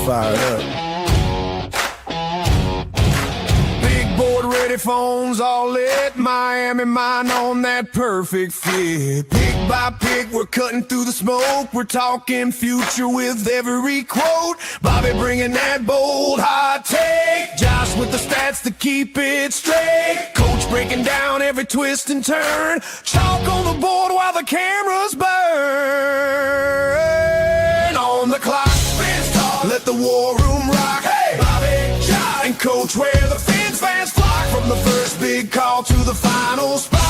fired up. Big board ready, phones all lit. Miami mine on that perfect fit. Pick by pick, we're cutting through the smoke. We're talking future with every quote. Bobby bringing that bold hot take. Josh with the stats to keep it straight. Coach breaking down every twist and turn. Chalk on the board while the cameras burn. On the clock, fans talk. Let the war room rock. Hey, Bobby, Josh, and Coach where the fans flock. From the first big call to the final spot.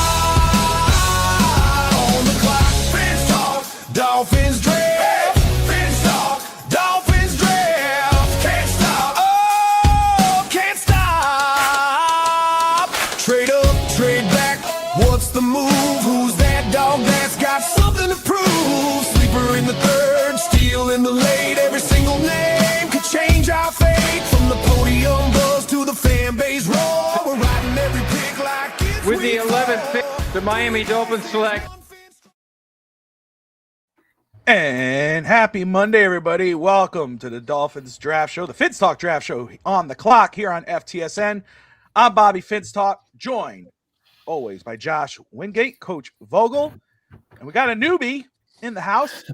On the clock, fans talk. Dolphins draft. Fans talk. Dolphins draft. Can't stop. Oh, can't stop. Trade up, trade back. What's the move? Who's that dog that's got something to prove? Sleeper in the third, steal in the late. Every single name could change our fate. From the podium buzz to the fan base roar. We're riding every pick like it's With the 11th pick, the Miami Dolphins select. And happy Monday, everybody. Welcome to the Dolphins Draft Show, the Finstock Draft Show on the clock here on FTSN. I'm Bobby Finstock, joined always by Josh Wingate, Coach Vogel. And we got a newbie in the house,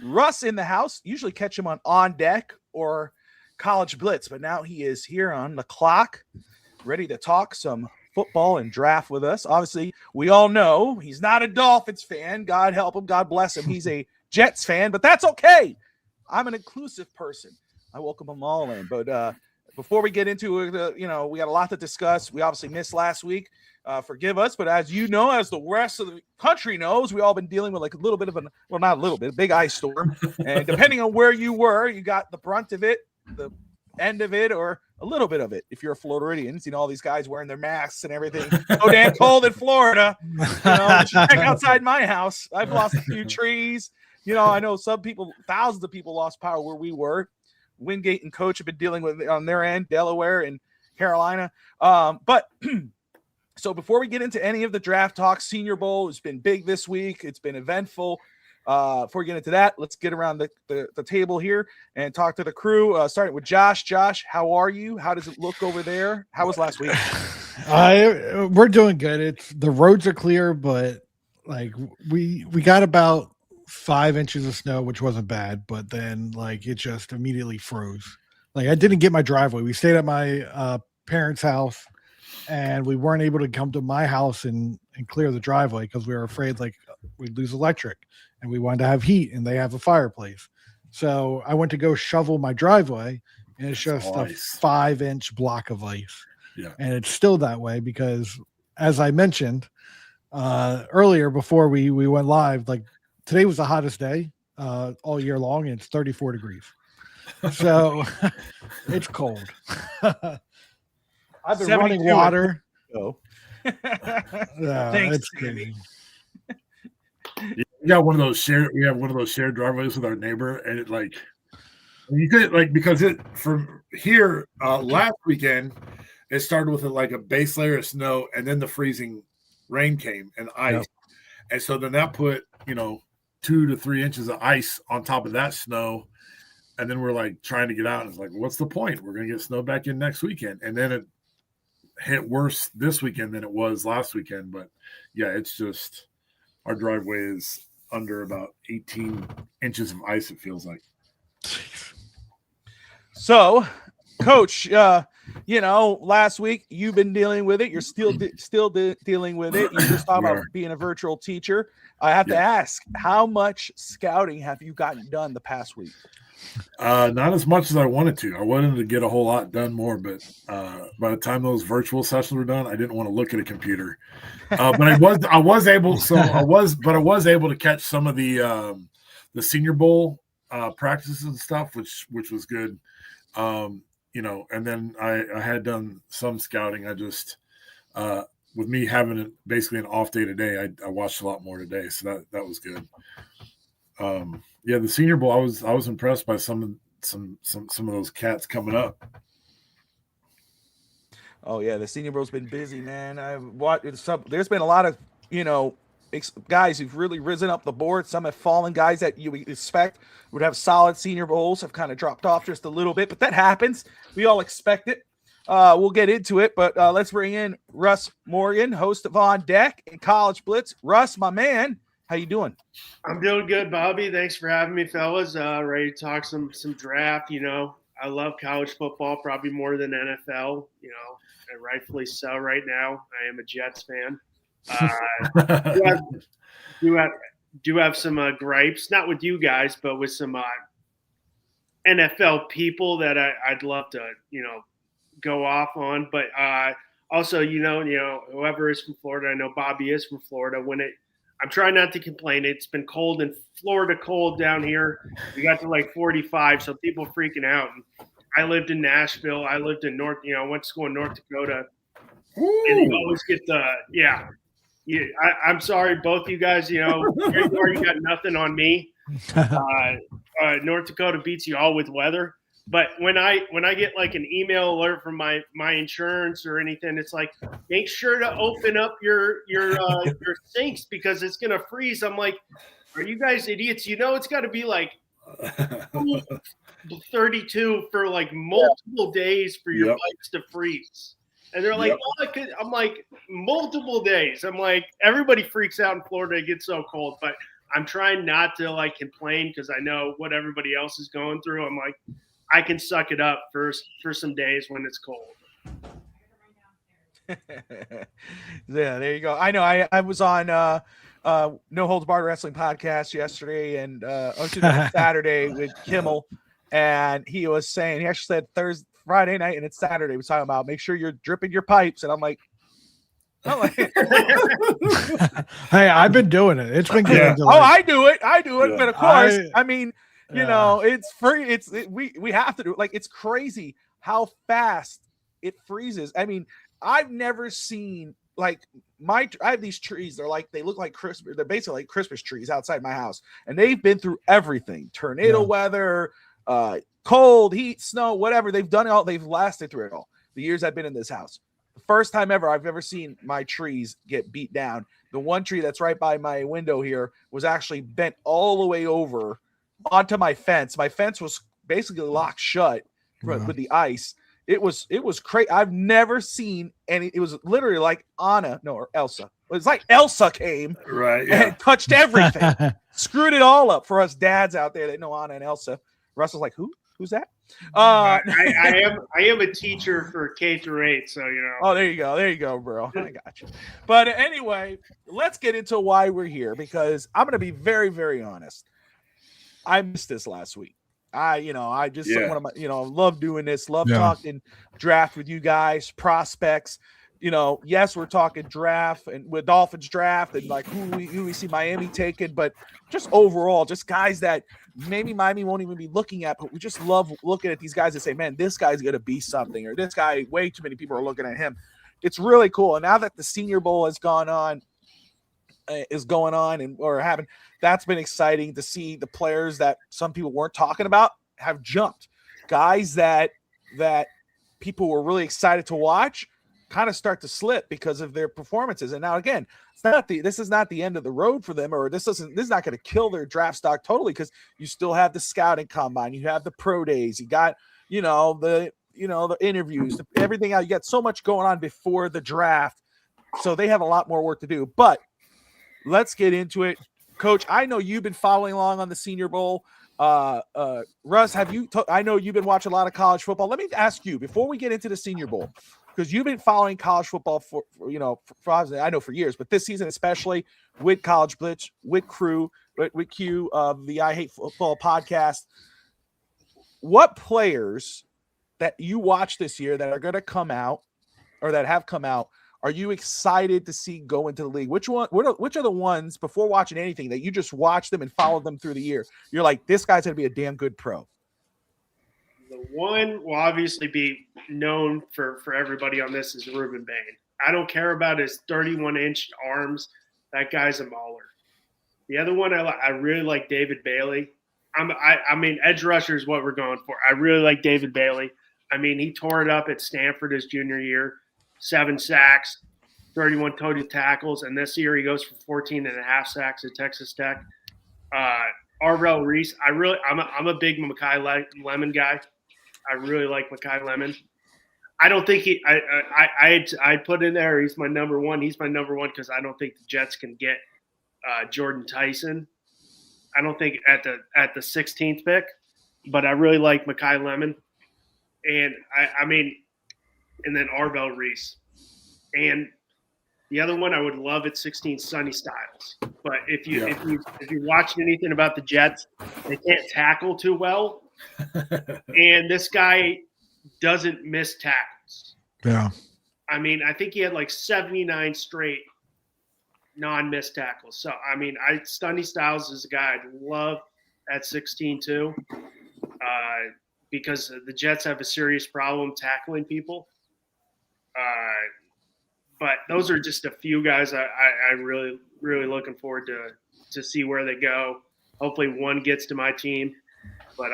Russ in the house. Usually catch him on deck or College Blitz, but now he is here on the clock, ready to talk some football and draft with us. Obviously, we all know he's not a Dolphins fan. God help him. God bless him. He's a Jets fan, but that's okay. I'm an inclusive person. I welcome them all in. But before we get into it, we got a lot to discuss. We obviously missed last week. Forgive us, but as you know, as the rest of the country knows, we all been dealing with like a little bit of not a little bit, a big ice storm. And depending on where you were, you got the brunt of it, the end of it, or a little bit of it. If you're a Floridian, all these guys wearing their masks and everything. So damn cold in Florida. Check outside my house. I've lost a few trees. I know some people, thousands of people lost power where we were. Wingate and Coach have been dealing with it on their end, Delaware and Carolina. But so before we get into any of the draft talk, Senior Bowl has been big this week. It's been eventful. Before we get into that, let's get around the table here and talk to the crew, starting with Josh. Josh, how are you? How does it look over there? How was last week? We're doing good. The roads are clear, but like we got about 5 inches of snow, which wasn't bad, but then like it just immediately froze. Like I didn't get my driveway. We stayed at my parents' house, and we weren't able to come to my house and clear the driveway because we were afraid like we'd lose electric, and we wanted to have heat, and they have a fireplace. So I went to go shovel my driveway, and it's just a 5-inch block of ice. Yeah. And it's still that way because, as I mentioned earlier before we went live, like today was the hottest day all year long, and it's 34 degrees. So it's cold. I've been running water. Thanks, it's crazy. We have one of those shared driveways with our neighbor, and it like you could like because it from here last weekend it started with a base layer of snow, and then the freezing rain came and ice. Yep. And so then that put 2 to 3 inches of ice on top of that snow, and then we're like trying to get out, and it's like, what's the point? We're gonna get snow back in next weekend, and then it hit worse this weekend than it was last weekend. But yeah, it's just our driveway is under about 18 inches of ice, it feels like. So, Coach, last week you've been dealing with it. You're still dealing with it. You just talked about being a virtual teacher. I have to ask, how much scouting have you gotten done the past week? Not as much as I wanted to. I wanted to get a whole lot done more, but by the time those virtual sessions were done, I didn't want to look at a computer. But I was able to catch some of the Senior Bowl practices and stuff, which was good. And then I had done some scouting. I just with me having basically an off day today, I watched a lot more today, so that was good. The Senior Bowl, I was impressed by some of those cats coming up. Oh yeah, the Senior Bowl's been busy, man. I've watched. There's been a lot of guys who've really risen up the board. Some have fallen. Guys that you would expect would have solid Senior Bowls have kind of dropped off just a little bit, but that happens. We all expect it. We'll get into it, but let's bring in Russ Morgan, host of On Deck and College Blitz. Russ, my man, how you doing? I'm doing good, Bobby. Thanks for having me, fellas. Ready to talk some draft. I love college football probably more than NFL. And rightfully so. Right now, I am a Jets fan. Do have some gripes, not with you guys, but with some NFL people that I'd love to go off on. But also, whoever is from Florida, I know Bobby is from Florida. I'm trying not to complain. It's been cold in Florida, cold down here. We got to like 45, so people freaking out. And I lived in Nashville. I lived in went to school in North Dakota. Ooh. And you always get I'm sorry, both you guys, you got nothing on me. North Dakota beats you all with weather. But when I get like an email alert from my insurance or anything, it's like, make sure to open up your sinks because it's gonna freeze. I'm like, are you guys idiots? It's got to be like 32 for like multiple days for your pipes to freeze. And they're like, I'm like, multiple days. I'm like, everybody freaks out in Florida. It gets so cold, but I'm trying not to like complain because I know what everybody else is going through. I'm like, I can suck it up for some days when it's cold. Yeah, there you go. I know. I was on No Holds Barred Wrestling podcast yesterday and Saturday with Kimmel, and he was saying, he actually said Friday night and it's Saturday. He was talking about make sure you're dripping your pipes, and I'm like, hey, I've been doing it. It's been good. Yeah. I do it. Yeah. But of course, it's free. We have to do it. Like, it's crazy how fast it freezes. I mean, I've never seen I have these trees. They look like Christmas. They're basically like Christmas trees outside my house, and they've been through everything: tornado weather, cold, heat, snow, whatever. They've done it all. They've lasted through it all. The years I've been in this house. The first time ever I've ever seen my trees get beat down. The one tree that's right by my window here was actually bent all the way over onto my fence. My fence was basically locked shut with the ice. It was crazy. I've never seen any. It was literally like Elsa. It was like Elsa came and touched everything, screwed it all up for us dads out there that know Anna and Elsa. Russell's like, who's that? I am a teacher for K through 8, so Oh, there you go, bro. I got you. But anyway, let's get into why we're here, because I'm gonna be very, very honest. I missed this last week. I just love doing this, love talking draft with you guys, prospects. Yes, we're talking draft and with Dolphins draft and like who we see Miami taking, but just overall, just guys that maybe Miami won't even be looking at, but we just love looking at these guys and say, man, this guy's going to be something, or this guy, way too many people are looking at him. It's really cool. And now that the Senior Bowl is going on that's been exciting to see the players that some people weren't talking about have jumped. Guys that people were really excited to watch kind of start to slip because of their performances. And now again, this is not the end of the road for them, or this is not going to kill their draft stock totally, because you still have the scouting combine, you have the pro days, you got the interviews, everything else. You got so much going on before the draft, so they have a lot more work to do. But let's get into it. Coach, I know you've been following along on the Senior Bowl. Russ, I know you've been watching a lot of college football. Let me ask you, before we get into the Senior Bowl, because you've been following college football for I know for years, but this season especially with College Blitz, with Crew, with Q of the I Hate Football podcast. What players that you watch this year that are going to come out or that have come out are you excited to see go into the league? Which are the ones, before watching anything, that you just watch them and follow them through the year, you're like, this guy's going to be a damn good pro? The one will obviously be known for everybody on this is Ruben Bain. I don't care about his 31-inch arms. That guy's a mauler. The other one, I really like David Bailey. I mean, edge rusher is what we're going for. I really like David Bailey. I mean, he tore it up at Stanford his junior year, 7 sacks. 31 total tackles, and this year he goes for 14.5 sacks at Texas Tech. Arvell Reese, I'm a big Makai Lemon guy. I really like Makai Lemon. I don't think I put in there he's my number one. He's my number one because I don't think the Jets can get Jordan Tyson. I don't think at the 16th pick, but I really like Makai Lemon, and and then Arvell Reese, and the other one I would love at 16, Sonny Styles. But if you watch anything about the Jets, they can't tackle too well, and this guy doesn't miss tackles. Yeah. I mean, I think he had like 79 straight non-missed tackles. So, I mean, Sonny Styles is a guy I'd love at 16 too, because the Jets have a serious problem tackling people. But those are just a few guys I really, really looking forward to see where they go. Hopefully one gets to my team, but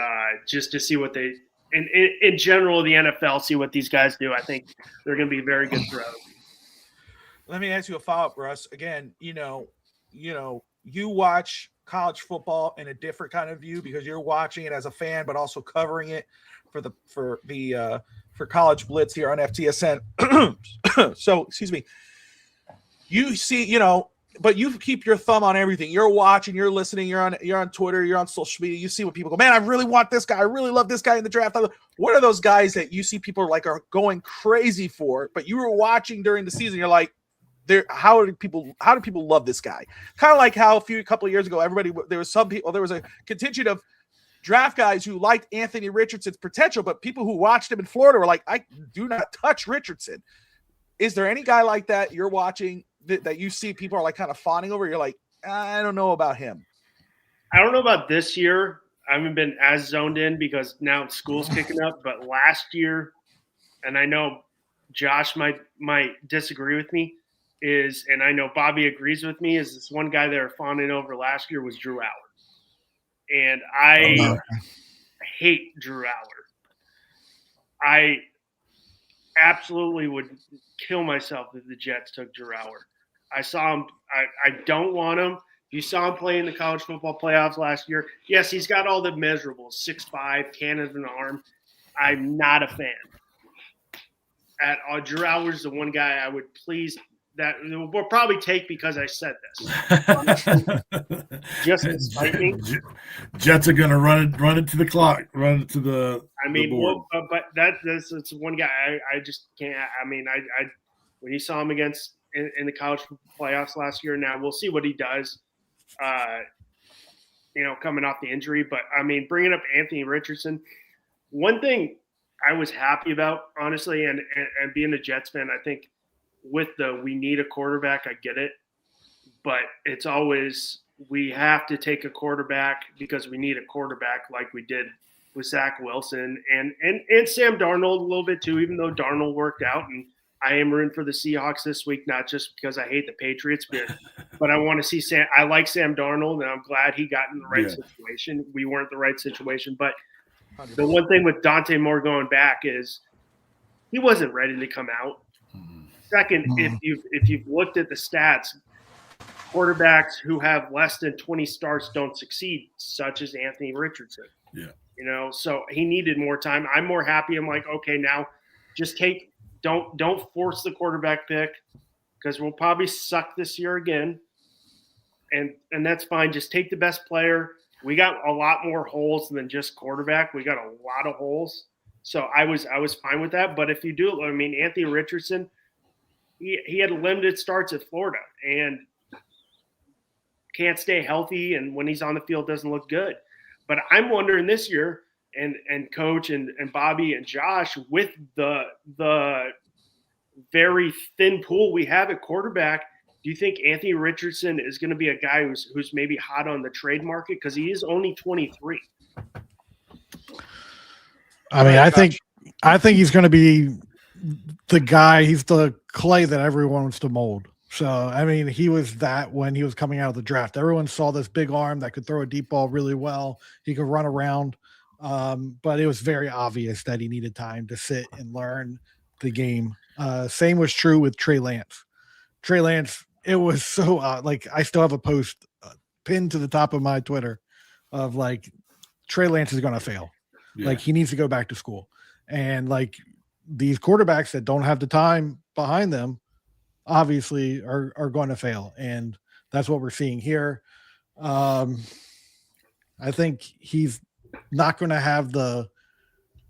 just to see what they – and in general, the NFL, see what these guys do. I think they're going to be very good throws. Let me ask you a follow-up, Russ. Again, you watch college football in a different kind of view because you're watching it as a fan, but also covering it for College Blitz here on FTSN. So, excuse me. You see, but you keep your thumb on everything. You're watching, you're listening, you're on Twitter, you're on social media. You see what people go, man, I really want this guy. I really love this guy in the draft. What are those guys that you see people are going crazy for, but you were watching during the season? You're like, how do people love this guy? Kind of like how a couple of years ago, there was a contingent of draft guys who liked Anthony Richardson's potential, but people who watched him in Florida were like, I do not touch Richardson. Is there any guy like that you're watching that you see people are like kind of fawning over? You're like, I don't know about him. I don't know about this year. I haven't been as zoned in because now school's kicking up. But last year, and I know Josh might disagree with me, and I know Bobby agrees with me, is this one guy they were fawning over last year was Drew Aller. And I hate Drew Aller. I absolutely would kill myself if the Jets took Drew Aller. I saw him. I don't want him. You saw him play in the college football playoffs last year. Yes, he's got all the measurables, 6'5", cannon of an arm. I'm not a fan. Drew Aller's the one guy I would please that will probably take because I said this. Just to spite me. Jets are going to run into the clock, run into the. I mean, the board. but that's one guy I just can't. I mean, I when you saw him against in the college playoffs last year. Now we'll see what he does. Coming off the injury, but I mean, bringing up Anthony Richardson. One thing I was happy about, honestly, and being a Jets fan, I think with we need a quarterback, I get it, but it's always we have to take a quarterback because we need a quarterback like we did with Zach Wilson and Sam Darnold a little bit too, even though Darnold worked out. And I am rooting for the Seahawks this week, not just because I hate the Patriots, but I want to see Sam. I like Sam Darnold, and I'm glad he got in the right situation. We weren't the right situation, but the one thing with Dante Moore going back is he wasn't ready to come out. Second, if you've looked at the stats, quarterbacks who have less than 20 starts don't succeed, such as Anthony Richardson. Yeah. So he needed more time. I'm more happy. I'm like, okay, now just don't force the quarterback pick because we'll probably suck this year again. And that's fine. Just take the best player. We got a lot more holes than just quarterback. We got a lot of holes. So I was fine with that. But if you do, I mean, Anthony Richardson, he had limited starts at Florida and can't stay healthy. And when he's on the field, doesn't look good. But I'm wondering this year, and Coach and Bobby and Josh, with the very thin pool we have at quarterback, do you think Anthony Richardson is going to be a guy who's maybe hot on the trade market? Because he is only 23. I mean, I think he's going to be the guy. He's the clay that everyone wants to mold. So, I mean, he was that when he was coming out of the draft. Everyone saw this big arm that could throw a deep ball really well. He could run around. But it was very obvious that he needed time to sit and learn the game. Same was true with Trey Lance. Trey Lance, it was so like I still have a post pinned to the top of my Twitter of like Trey Lance is going to fail. Yeah. Like he needs to go back to school. And like these quarterbacks that don't have the time behind them obviously are going to fail. And that's what we're seeing here. I think he's not going to have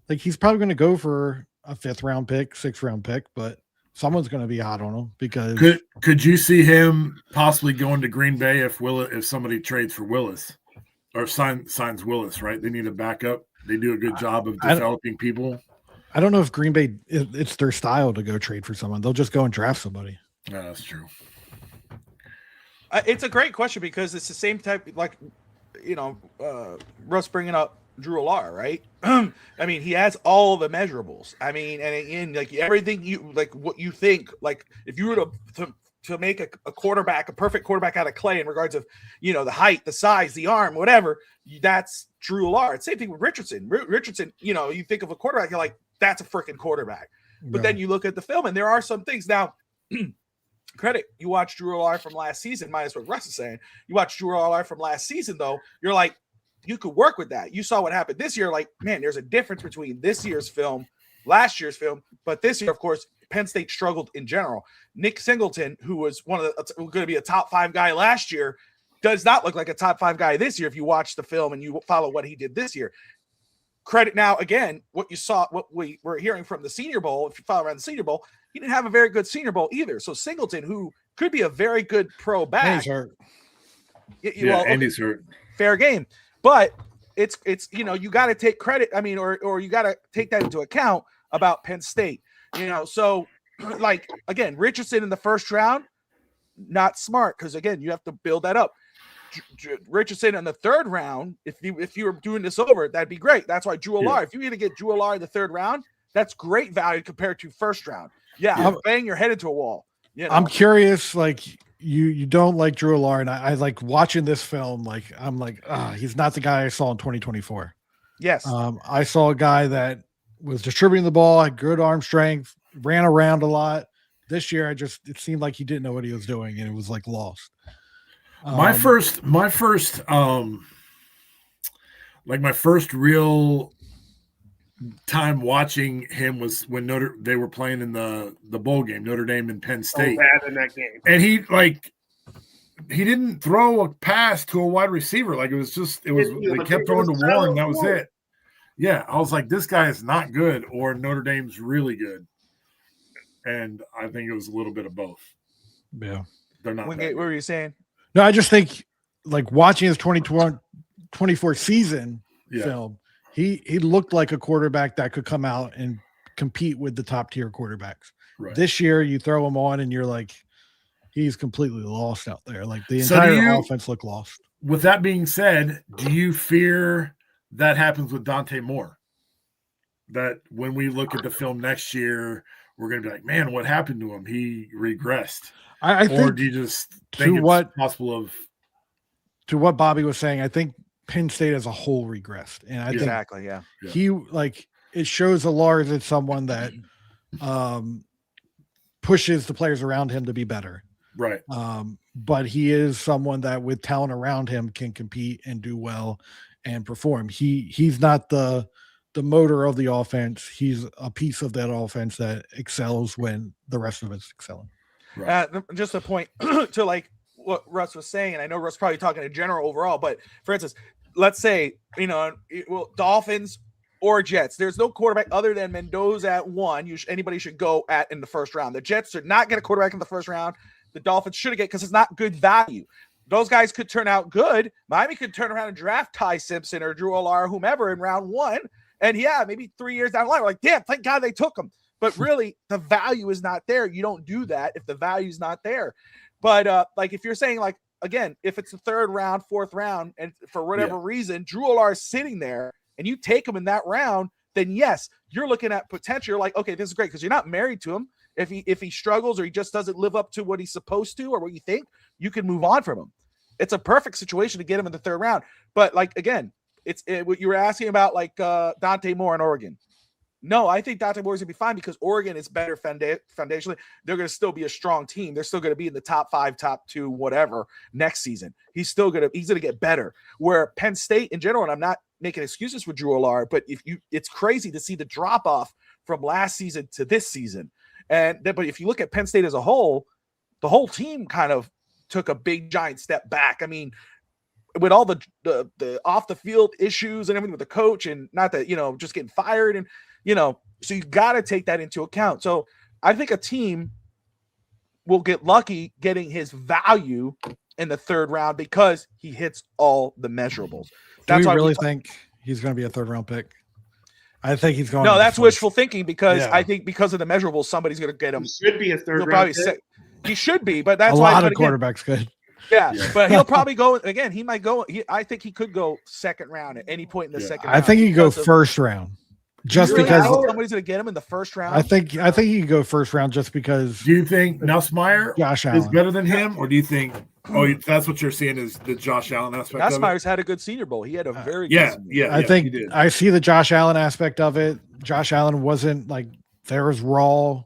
he's probably going to go for a 5th round pick, 6th round pick, but someone's going to be hot on him because could you see him possibly going to Green Bay if somebody trades for Willis or signs Willis, right? They need a backup. They do a good job of developing people. I don't know if Green Bay, it's their style to go trade for someone. They'll just go and draft somebody. Yeah, that's true. It's a great question because it's the same type, like, Russ bringing up Drew Alar, right? I mean, he has all the measurables. I mean, and like everything what you think, like if you were to make a quarterback, a perfect quarterback out of clay in regards of, the height, the size, the arm, whatever, that's Drew Alar. Same thing with Richardson. Richardson, you think of a quarterback, you're like, that's a freaking quarterback. But then you look at the film and there are some things now. Credit, you watch Drew Alar from last season, minus what Russ is saying. You watch Drew Alar from last season, though, you're like, you could work with that. You saw what happened this year. Like, man, there's a difference between this year's film, last year's film. But this year, of course, Penn State struggled in general. Nick Singleton, who was going to be a top 5 guy last year, does not look like a top 5 guy this year if you watch the film and you follow what he did this year. Credit now, again, what you saw, what we were hearing from the Senior Bowl, if you follow around the Senior Bowl, he didn't have a very good Senior Bowl either. So Singleton, who could be a very good pro back. He's hurt. Andy's hurt. Fair game. But it's you got to take credit. I mean, or you got to take that into account about Penn State. So like again, Richardson in the 1st round, not smart because again, you have to build that up. Richardson in the 3rd round, if you were doing this over, that'd be great. That's why Drew Alar. If you either get Drew Alar in the 3rd round, that's great value compared to 1st round. Yeah. Bang your head into a wall. I'm curious, like you don't like Drew Alar, and I like watching this film. Like I'm like, he's not the guy I saw in 2024. Yes. I saw a guy that was distributing the ball, had good arm strength, ran around a lot. This year, it seemed like he didn't know what he was doing, and it was like lost. My first real time watching him was when they were playing in the bowl game, Notre Dame and Penn State. So bad in that game. And he didn't throw a pass to a wide receiver. Like they kept throwing to Warren. That was it. Yeah. I was like, this guy is not good or Notre Dame's really good. And I think it was a little bit of both. Yeah. They're not. What were you saying? No, I just think like watching his 2024 season film, he looked like a quarterback that could come out and compete with the top tier quarterbacks. Right. This year, you throw him on and you're like, he's completely lost out there. Like the entire offense looked lost. With that being said, do you fear that happens with Dante Moore? That when we look at the film next year, we're going to be like, man, what happened to him? He regressed. I think, or do you just think it's possible of to what Bobby was saying? I think Penn State as a whole regressed, and I think he like it shows Alar as someone that pushes the players around him to be better, right? But he is someone that with talent around him can compete and do well and perform. He's not the motor of the offense. He's a piece of that offense that excels when the rest of it's excelling. Right. Just a point to like what Russ was saying, and I know Russ probably talking in general overall, but for instance, let's say, Dolphins or Jets, there's no quarterback other than Mendoza at 1. Anybody should go at in the 1st round. The Jets should not get a quarterback in the 1st round. The Dolphins should get because it's not good value. Those guys could turn out good. Miami could turn around and draft Ty Simpson or Drew Alar or whomever in round 1. And maybe 3 years down the line, we're like, damn, thank God they took him. But really, the value is not there. You don't do that if the value is not there. But like if you're saying like, again, if it's the 3rd round, 4th round, and for whatever reason, Drew Alar is sitting there and you take him in that round, then yes, you're looking at potential. You're like, okay, this is great because you're not married to him. If he struggles or he just doesn't live up to what he's supposed to or what you think, you can move on from him. It's a perfect situation to get him in the 3rd round. But like, again, it's what you were asking about like Dante Moore in Oregon. No, I think Dante Moore's going to be fine because Oregon is better foundationally. They're going to still be a strong team. They're still going to be in the top 5, top 2, whatever next season. He's going to get better. Where Penn State in general, and I'm not making excuses for Drew Allard, but it's crazy to see the drop off from last season to this season. But if you look at Penn State as a whole, the whole team kind of took a big giant step back. I mean, with all the off the field issues and everything with the coach, and not that, just getting fired, and so you got to take that into account. So I think a team will get lucky getting his value in the 3rd round because he hits all the measurables. Do you really think he's going to be a 3rd round pick? I think he's going. No, that's wishful thinking because I think because of the measurables, somebody's going to get him. He should be a 3rd round pick. He should be, but that's a why lot of quarterbacks could. Yeah, but he'll probably go again. He might go. I think he could go 2nd round at any point in the 2nd round. I think he could go 1st round. Just because somebody's going to get him in the 1st round. I think he could go 1st round just because. Do you think Nussmeier Josh is Allen better than him, or do you think? Oh, that's what you're seeing is the Josh Allen aspect. Nussmeier's had a good Senior Bowl. He had a very good Senior Bowl. I think I see the Josh Allen aspect of it. Josh Allen wasn't like there was raw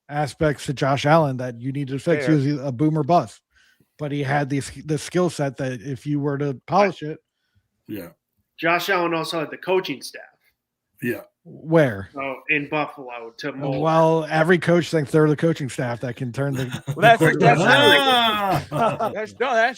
aspects to Josh Allen that you need to fix. He was a boomer bust, but he had the skill set that if you were to polish it. Yeah. Josh Allen also had the coaching staff. Yeah. Where? Oh, in Buffalo to mold. Well, every coach thinks they're the coaching staff that can turn the. That's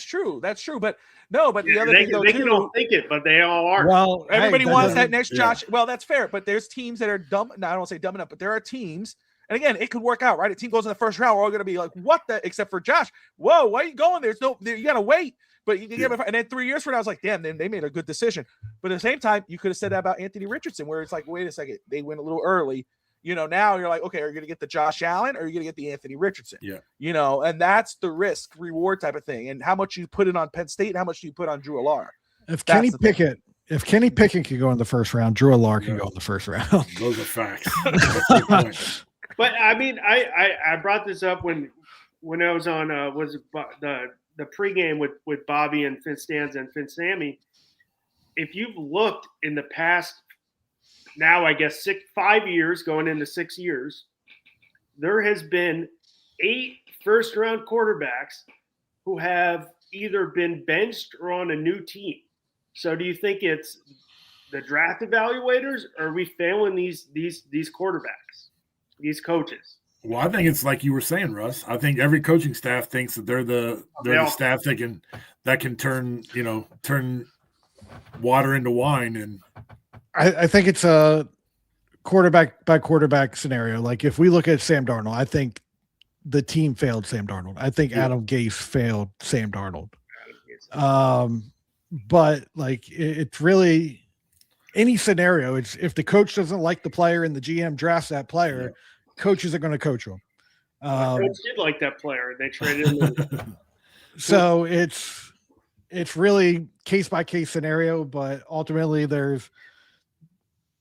true. That's true. But the other thing though, they can all think it, but they all are. Well, everybody wants that next Josh. Well, that's fair. But there's teams that are dumb. No, I don't want to say dumb enough, but there are teams. And again, it could work out, right? A team goes in the 1st round, we're all going to be like, what the, except for Josh. Whoa, why are you going there? You got to wait. But you can get, and then 3 years from now, I was like, damn, then they made a good decision. But at the same time, you could have said that about Anthony Richardson, where it's like, wait a second, they went a little early. Now you're like, okay, are you going to get the Josh Allen or are you going to get the Anthony Richardson? Yeah. And that's the risk reward type of thing. And how much you put it on Penn State and how much do you put on Drew Allard? If Kenny Pickett can go in the 1st round, Drew Allard can go in the 1st round. Those are facts. But I mean, I brought this up when I was on the pregame with Bobby and Finn Stanza and Finn Sammy. If you've looked in the past, now I guess 5 years going into 6 years, there has been 8 first-round quarterbacks who have either been benched or on a new team. So do you think it's the draft evaluators, or are we failing these quarterbacks? These coaches? Well, I think it's like you were saying, Russ. I think every coaching staff thinks that they're the staff that can turn water into wine. And I think it's a quarterback by quarterback scenario. Like if we look at Sam Darnold, I think the team failed Sam Darnold. I think Adam Gase failed Sam Darnold. But like it's really any scenario. It's if the coach doesn't like the player and the GM drafts that player, coaches are going to coach him. Coach did like that player. They traded him. So it's really case by case scenario, but ultimately there's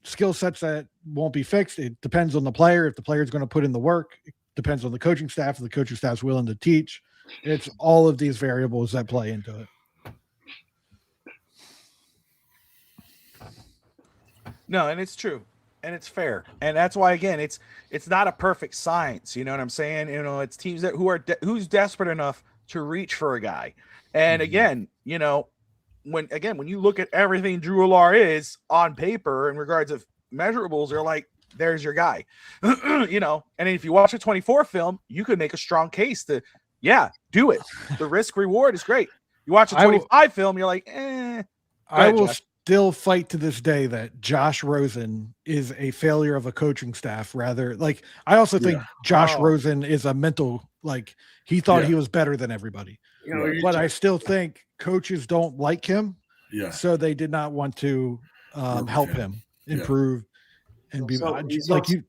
skill sets that won't be fixed. It depends on the player. If the player is going to put in the work, it depends on the coaching staff. If the coaching staff is willing to teach, it's all of these variables that play into it. No, and it's true. And it's fair. And that's why, again, it's not a perfect science. You know what I'm saying? It's teams who's desperate enough to reach for a guy. And again, when you look at everything Drew Allard is on paper in regards of measurables, they're like, there's your guy. And if you watch a 24 film, you could make a strong case to, do it. The risk reward is great. You watch a 25 film, you're like, I will still fight to this day that Josh Rosen is a failure of a coaching staff. Rather, like I also think Josh Rosen is a mental, like he thought he was better than everybody. But I still think coaches don't like him. Yeah. So they did not want to help him improve and be like you.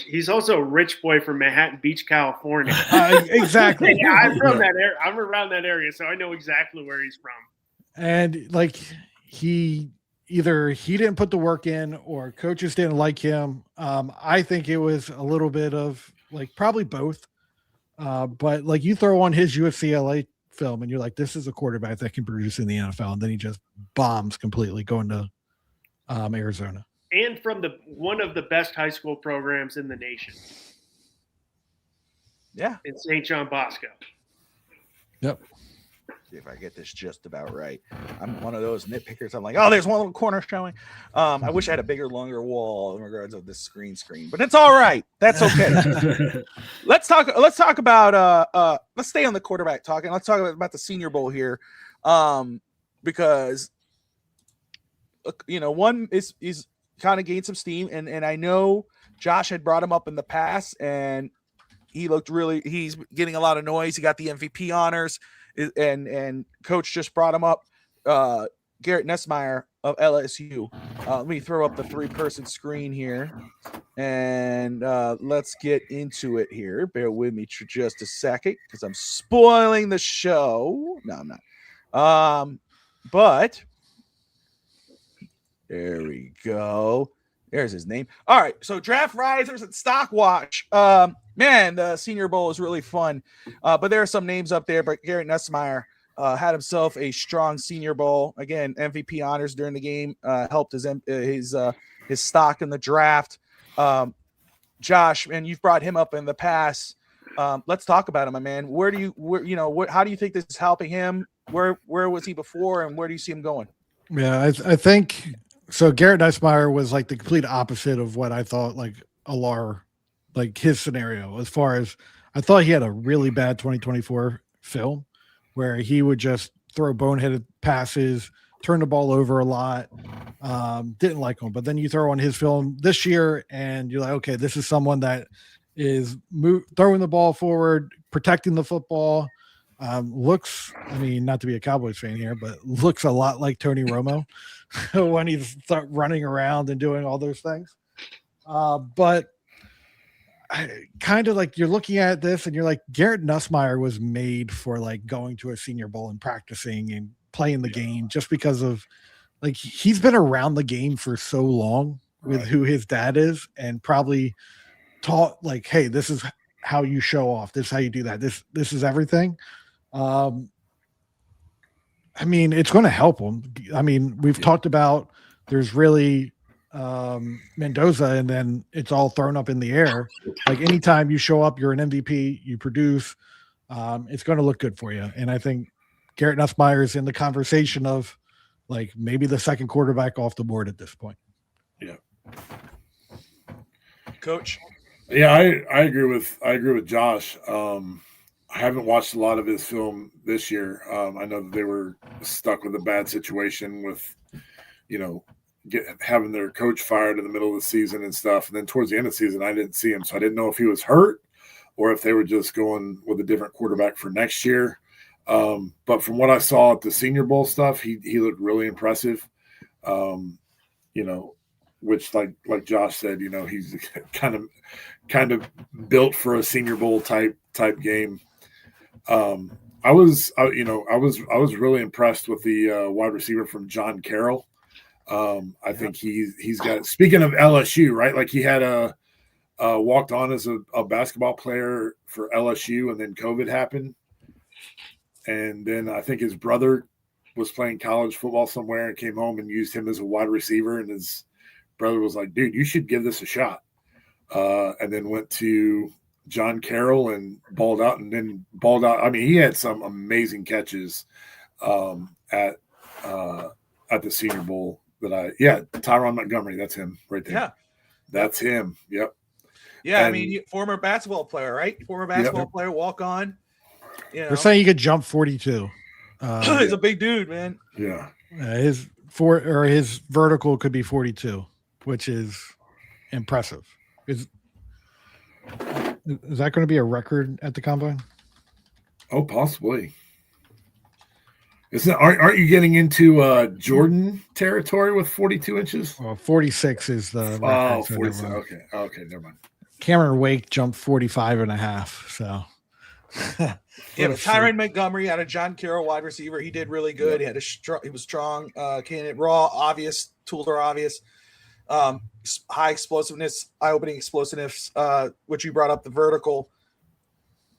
He's also a rich boy from Manhattan Beach, California. Exactly. I'm from that area. I'm around that area, so I know exactly where he's from. And like he didn't put the work in or coaches didn't like him. I think it was a little bit of like probably both. But like you throw on his UCLA film and you're like, this is a quarterback that can produce in the NFL. And then he just bombs completely going to Arizona. And and from one of the best high school programs in the nation. Yeah. In St. John Bosco. Yep. See if I get this just about right. I'm one of those nitpickers. I'm like, oh, there's one little corner showing. I wish I had a bigger, longer wall in regards of this screen, but it's all right. That's okay. Let's talk about let's stay on the quarterback talk, and let's talk about the Senior Bowl here. Because one is kind of gained some steam, and I know Josh had brought him up in the past, and he's getting a lot of noise. He got the MVP honors. And coach just brought him up, Garrett Nussmeier of LSU. Let me throw up the 3-person screen here, and let's get into it here. Bear with me for just a second because I'm spoiling the show. No, I'm not. But there we go. There's his name. All right, so draft risers and stock watch. Man, the Senior Bowl is really fun. But there are some names up there. But Garrett Nussmeier had himself a strong Senior Bowl. Again, MVP honors during the game. Helped his stock in the draft. Josh, and you've brought him up in the past. Let's talk about him, my man. How do you think this is helping him? Where was he before, and where do you see him going? Yeah, I think so. Garrett Nussmeier was like the complete opposite of what I thought, like Alar, like his scenario, as far as I thought he had a really bad 2024 film where he would just throw boneheaded passes, turn the ball over a lot. Didn't like him. But then you throw on his film this year and you're like, okay, this is someone that is throwing the ball forward, protecting the football. Looks, I mean, not to be a Cowboys fan here, but looks a lot like Tony Romo when he's running around and doing all those things. But kind of like you're looking at this and you're like, Garrett Nussmeier was made for like going to a Senior Bowl and practicing and playing the game just because of like he's been around the game for so long with who his dad is and probably taught like, hey, this is how you show off. This is how you do that. This is everything. I mean, it's going to help him. I mean, we've talked about there's really Mendoza, and then it's all thrown up in the air. Like anytime you show up, you're an MVP, you produce, it's going to look good for you. And I think Garrett Nussmeier is in the conversation of like maybe the second quarterback off the board at this point. Yeah. Coach. Yeah, I agree with Josh. I haven't watched a lot of his film this year. I know that they were stuck with a bad situation with, having their coach fired in the middle of the season and stuff. And then towards the end of the season, I didn't see him. So I didn't know if he was hurt or if they were just going with a different quarterback for next year. But from what I saw at the Senior Bowl stuff, he looked really impressive. Which like Josh said, he's kind of built for a Senior Bowl type game. I was really impressed with the wide receiver from John Carroll. I think he's got, speaking of LSU, right? Like he had walked on as a basketball player for LSU, and then COVID happened. And then I think his brother was playing college football somewhere and came home and used him as a wide receiver. And his brother was like, dude, you should give this a shot. And then went to John Carroll and balled out. I mean, he had some amazing catches at the Senior Bowl Tyron Montgomery. That's him right there. Yeah. That's him. Yep. Yeah. And, I mean, former basketball player, right? Former basketball player, walk on. They're saying he could jump 42. He's a big dude, man. Yeah. His vertical could be 42, which is impressive. Is that going to be a record at the combine? Oh, possibly. Aren't you getting into Jordan territory with 42 inches? Well, 46 is the record. Oh, 46. Okay, never mind. Cameron Wake jumped 45 and a half. So yeah, but Tyron Montgomery out of John Carroll, wide receiver, he did really good. He was strong. Candidate, raw, obvious. Tools are obvious. High explosiveness, eye-opening explosiveness, which you brought up, the vertical.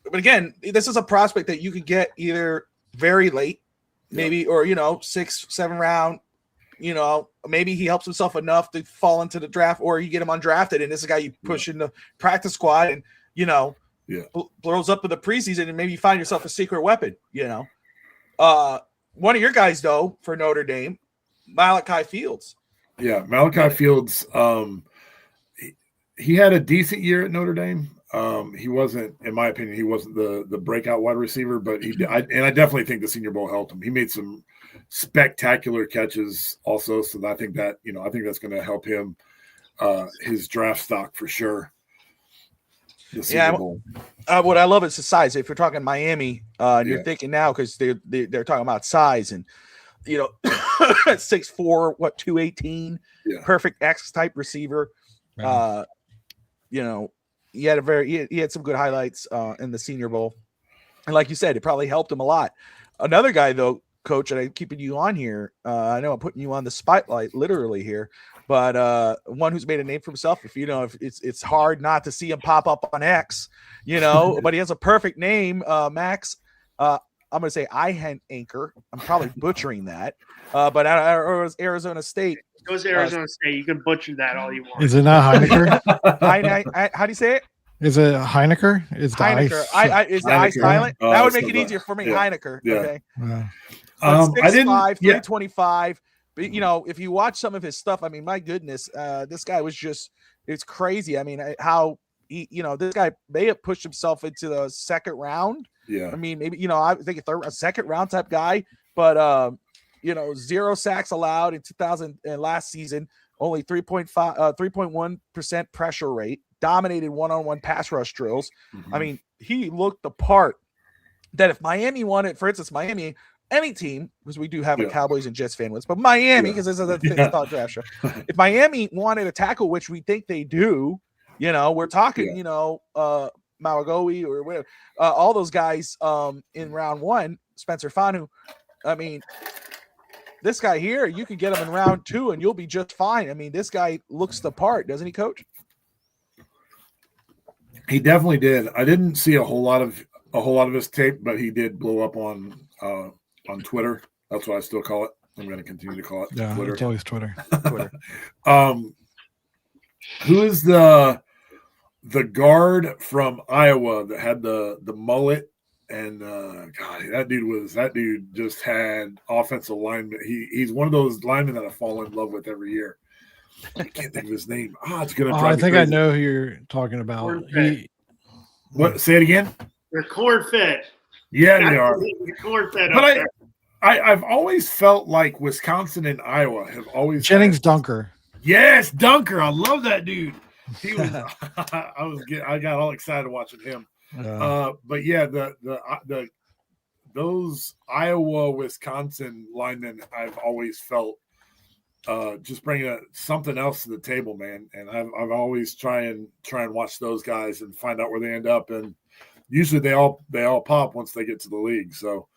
But again, this is a prospect that you could get either very late, maybe, or 6th, 7th round, maybe he helps himself enough to fall into the draft, or you get him undrafted, and this is a guy you push in the practice squad, and blows up in the preseason, and maybe you find yourself a secret weapon. One of your guys though for Notre Dame, Malachi Fields. Yeah, Malachi Fields. He had a decent year at Notre Dame. He wasn't, in my opinion, he wasn't the breakout wide receiver, but I definitely think the Senior Bowl helped him. He made some spectacular catches also, so I think that's going to help him his draft stock for sure. The Senior Bowl. What I love is the size. If you're talking Miami, and you're thinking now because they're talking about size and 6'4", 218, perfect X type receiver. Right. He had some good highlights in the Senior Bowl, and like you said, it probably helped him a lot. Another guy though, Coach, and I'm keeping you on here. I know I'm putting you on the spotlight literally here, but one who's made a name for himself. If it's hard not to see him pop up on X, but he has a perfect name, Max. I'm going to say Iheanachor. I'm probably butchering that, but at Arizona State. It was Arizona State. You can butcher that all you want. Is it not Iheanachor? How do you say it? Is it Iheanachor? Is the Iheanachor. Is the I silent? That would make it easier for me. Yeah. Iheanachor. Yeah. Okay. Yeah. 6'5", 325. But if you watch some of his stuff, I mean, my goodness, this guy was it's crazy. I mean, how he, this guy may have pushed himself into the second round. Yeah. I mean, maybe, I think a second round type guy, but 0 sacks allowed in 2000 and last season, only 3.1% pressure rate, dominated one-on-one pass rush drills. Mm-hmm. I mean, he looked the part that if Miami wanted, for instance, any team, because we do have a Cowboys and Jets fan with us, but Miami, because this is a thought draft show. If Miami wanted a tackle, which we think they do, we're talking, Malachi or whatever, all those guys in round one, Spencer Fanu. I mean, this guy here, you can get him in round 2 and you'll be just fine. I mean, this guy looks the part, doesn't he, Coach? He definitely did. I didn't see a whole lot of his tape, but he did blow up on Twitter. That's what I still call it. I'm going to continue to call it Twitter. It's always Twitter. Who is the guard from Iowa that had the mullet? And God, that dude just had offensive lineman. He's one of those linemen that I fall in love with every year. I can't think of his name. It's gonna. I think I know who you're talking about. What? Say it again. They're corn fed. Yeah, they are. Corn fed. But I've always felt like Wisconsin and Iowa have always Jennings Dunker. Yes, Dunker. I love that dude. He was. I got all excited watching him. But yeah, those Iowa, Wisconsin linemen, I've always felt just bring something else to the table, man. And I've always try and watch those guys and find out where they end up. And usually they all pop once they get to the league. So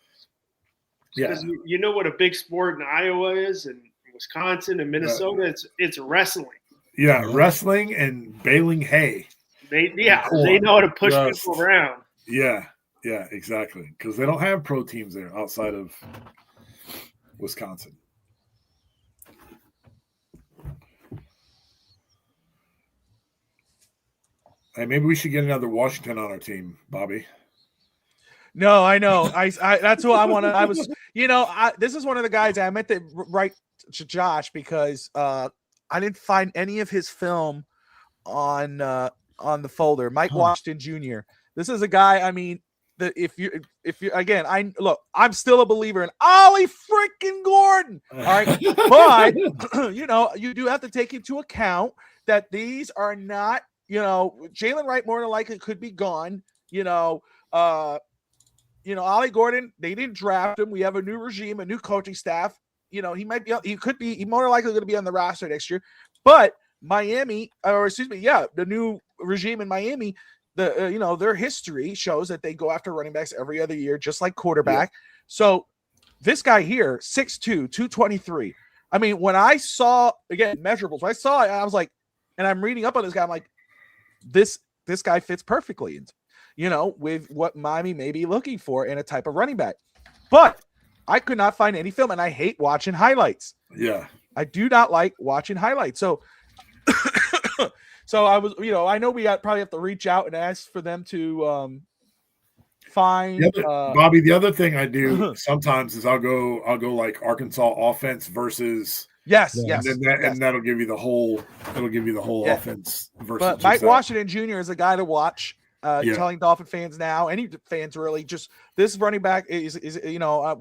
yeah, you know what a big sport in Iowa is, and Wisconsin and Minnesota. It's wrestling. Yeah, wrestling and baling hay. They know how to push people around. Yeah, exactly. Because they don't have pro teams there outside of Wisconsin. Hey, maybe we should get another Washington on our team, Bobby. No, I know. I that's who I want to. I was, this is one of the guys I meant to write to Josh because I didn't find any of his film on the folder. Mike Washington Jr. This is a guy. I mean, that if you again, I'm still a believer in Ollie freaking Gordon. All right, but you do have to take into account that these are not. Jalen Wright more than likely could be gone. Ollie Gordon, they didn't draft him. We have a new regime, a new coaching staff. He might be. He could be. He more than likely going to be on the roster next year. But Miami, the new regime in Miami, their history shows that they go after running backs every other year, just like quarterback. Yeah. So this guy here, 6'2", 223. I mean, when I saw measurables, when I saw it, I was like, and I'm reading up on this guy, I'm like, this guy fits perfectly, with what Miami may be looking for in a type of running back. But I could not find any film, and I hate watching highlights. Yeah. I do not like watching highlights. So, so I was, I know probably have to reach out and ask for them to find Bobby. The other thing I do sometimes is I'll go like Arkansas offense versus. Yes. And that'll give you the whole. It'll give you the whole offense versus. But Mike Washington Jr. is a guy to watch. Telling Dolphin fans now, any fans really, just this running back is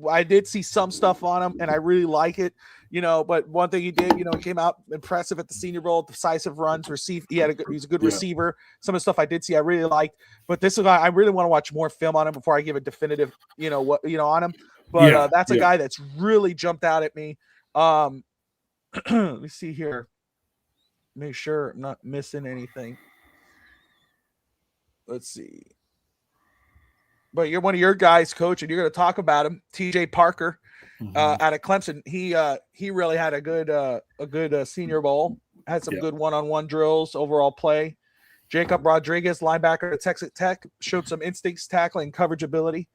I did see some stuff on him and I really like it, but one thing he did, he came out impressive at the Senior Bowl, decisive runs, he's a good receiver. Some of the stuff I did see I really liked, but this is a guy I really want to watch more film on him before I give a definitive, on him. But that's a guy that's really jumped out at me. Let me see here. Make sure I'm not missing anything. Let's see. But you're one of your guys, coach, and you're going to talk about him, TJ Parker, out of Clemson. He really had a good Senior Bowl. Had some good one-on-one drills, overall play. Jacob Rodriguez, linebacker at Texas Tech, showed some instincts, tackling, coverage ability.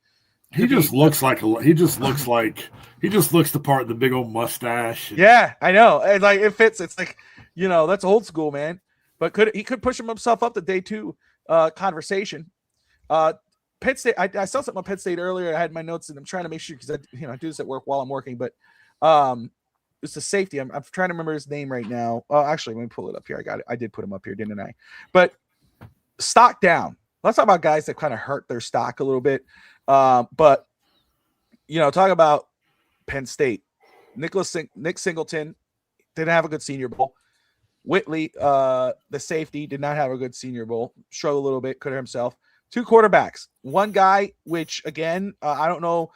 He just looks the part of the big old mustache. Yeah, I know. And like it fits. It's like, that's old school, man. But he could push himself up to day 2 conversation. Penn State. I saw something on Penn State earlier. I had my notes and I'm trying to make sure because I do this at work while I'm working. But it's the safety. I'm trying to remember his name right now. Actually, let me pull it up here. I got it. I did put him up here, didn't I? But stock down. Let's talk about guys that kind of hurt their stock a little bit. But talk about Penn State. Nick Singleton didn't have a good Senior Bowl. Whitley, the safety, did not have a good Senior Bowl. Struggled a little bit, could have himself. 2 quarterbacks. One guy, which again, I don't know.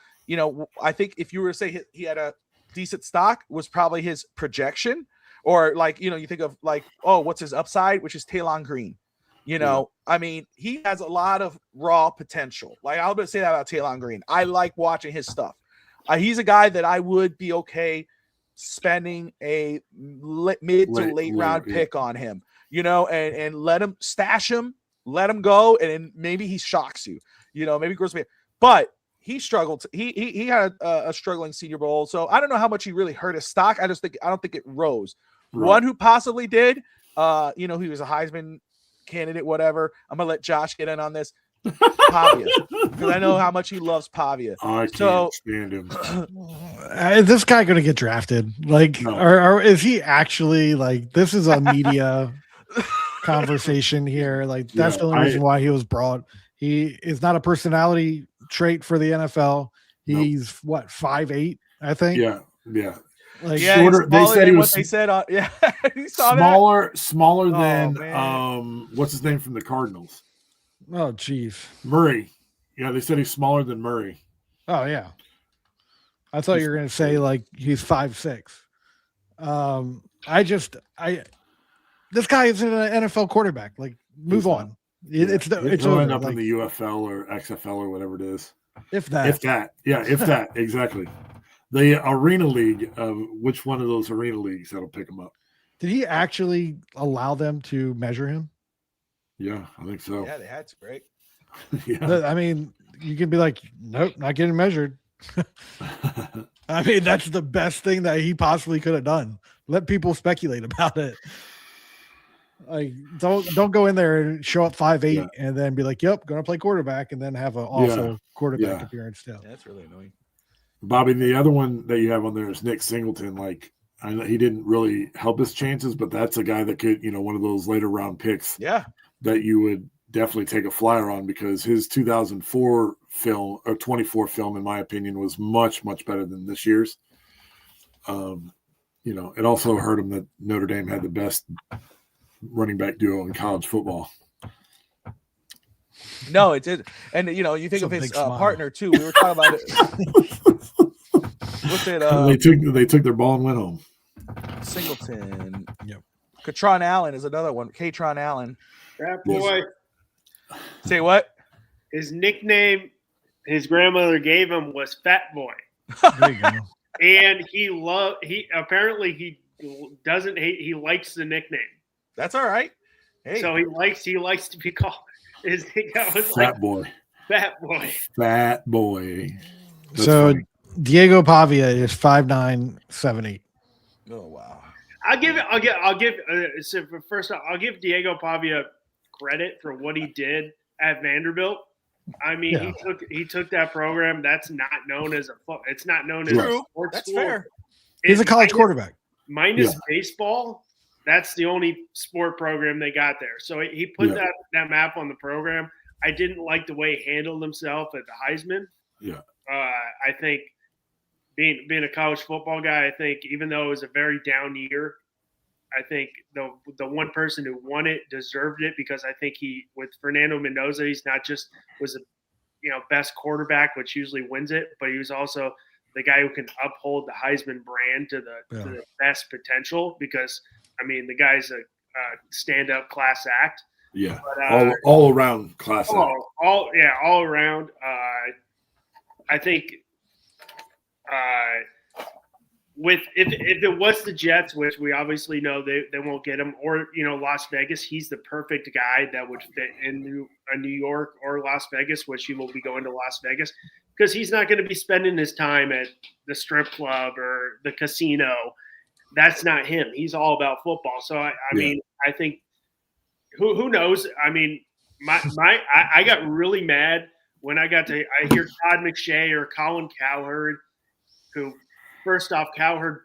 I think if you were to say he had a decent stock, was probably his projection, or you think of what's his upside, which is Talon Green. I mean, he has a lot of raw potential. Like I'll say that about Talon Green. I like watching his stuff. He's a guy that I would be okay spending a mid to late round pick on him, and let him stash him, let him go, and then maybe he shocks you, maybe grows me. But he struggled. He had a struggling Senior Bowl, so I don't know how much he really hurt his stock. I don't think it rose. Right. One who possibly did, he was a Heisman candidate, whatever. I'm gonna let Josh get in on this. Pavia, because I know how much he loves Pavia. I can't stand him. Is this guy going to get drafted? Or is he actually this is a media conversation here? That's the only reason why he was brought. He is not a personality trait for the NFL. He's 5'8", I think. Yeah. Shorter. They said he was. They said, he saw smaller than what's his name from the Cardinals? Oh, geez. Murray. Yeah, they said he's smaller than Murray. Oh, yeah. I thought you were going to say he's 5'6". This guy isn't an NFL quarterback. Move on. It's he'll end up in the UFL or XFL or whatever it is. If that. Yeah, if that. Exactly. The Arena League, which one of those Arena Leagues that'll pick him up? Did he actually allow them to measure him? Yeah, I think so. Yeah, they had to, right? Yeah. I mean, you can be like, nope, not getting measured. I mean, that's the best thing that he possibly could have done. Let people speculate about it. Don't go in there and show up 5'8" and then be like, yep, going to play quarterback, and then have an awful quarterback appearance still. Yeah, that's really annoying. Bobby, the other one that you have on there is Nick Singleton. I know he didn't really help his chances, but that's a guy that could, one of those later round picks. Yeah. That you would definitely take a flyer on, because his 2004 film or 24 film, in my opinion, was much, much better than this year's. It also hurt him that Notre Dame had the best running back duo in college football. No, it did. And, you think of his partner, too. We were talking about it. What's it? They took their ball and went home. Singleton. Yep. Katron Allen is another one. Katron Allen. That boy. Say what? His nickname his grandmother gave him was Fat Boy. There you go. And he doesn't hate, he likes the nickname. That's all right. Hey. So he likes to be called his nickname was Fat Boy. Fat Boy. Fat Boy. That's so funny. Diego Pavia is 5'9", 7'8". Oh wow. So first off, I'll give Diego Pavia credit for what he did at Vanderbilt. I mean, Yeah. he took that program that's not known as it's not known as a True. sports That's school. fair. He's a It's college quarterback. minus baseball. That's the only sport program they got there. So he put that map on the program. I didn't like the way he handled himself at the Heisman. Yeah. I think being a college football guy, I think even though it was a very down year, I think the one person who won it deserved it because I think with Fernando Mendoza, he's not just was a best quarterback, which usually wins it, but he was also the guy who can uphold the Heisman brand to the best potential because I mean the guy's a stand-up class act. Yeah, but, all around class act. All around. I think if it was the Jets, which we obviously know they won't get him, or Las Vegas, he's the perfect guy that would fit in New York or Las Vegas, which he will be going to Las Vegas because he's not going to be spending his time at the strip club or the casino. That's not him. He's all about football. So I mean, I think who knows? I mean, I got really mad when I hear Todd McShay or Colin Cowherd, who first off, Cowherd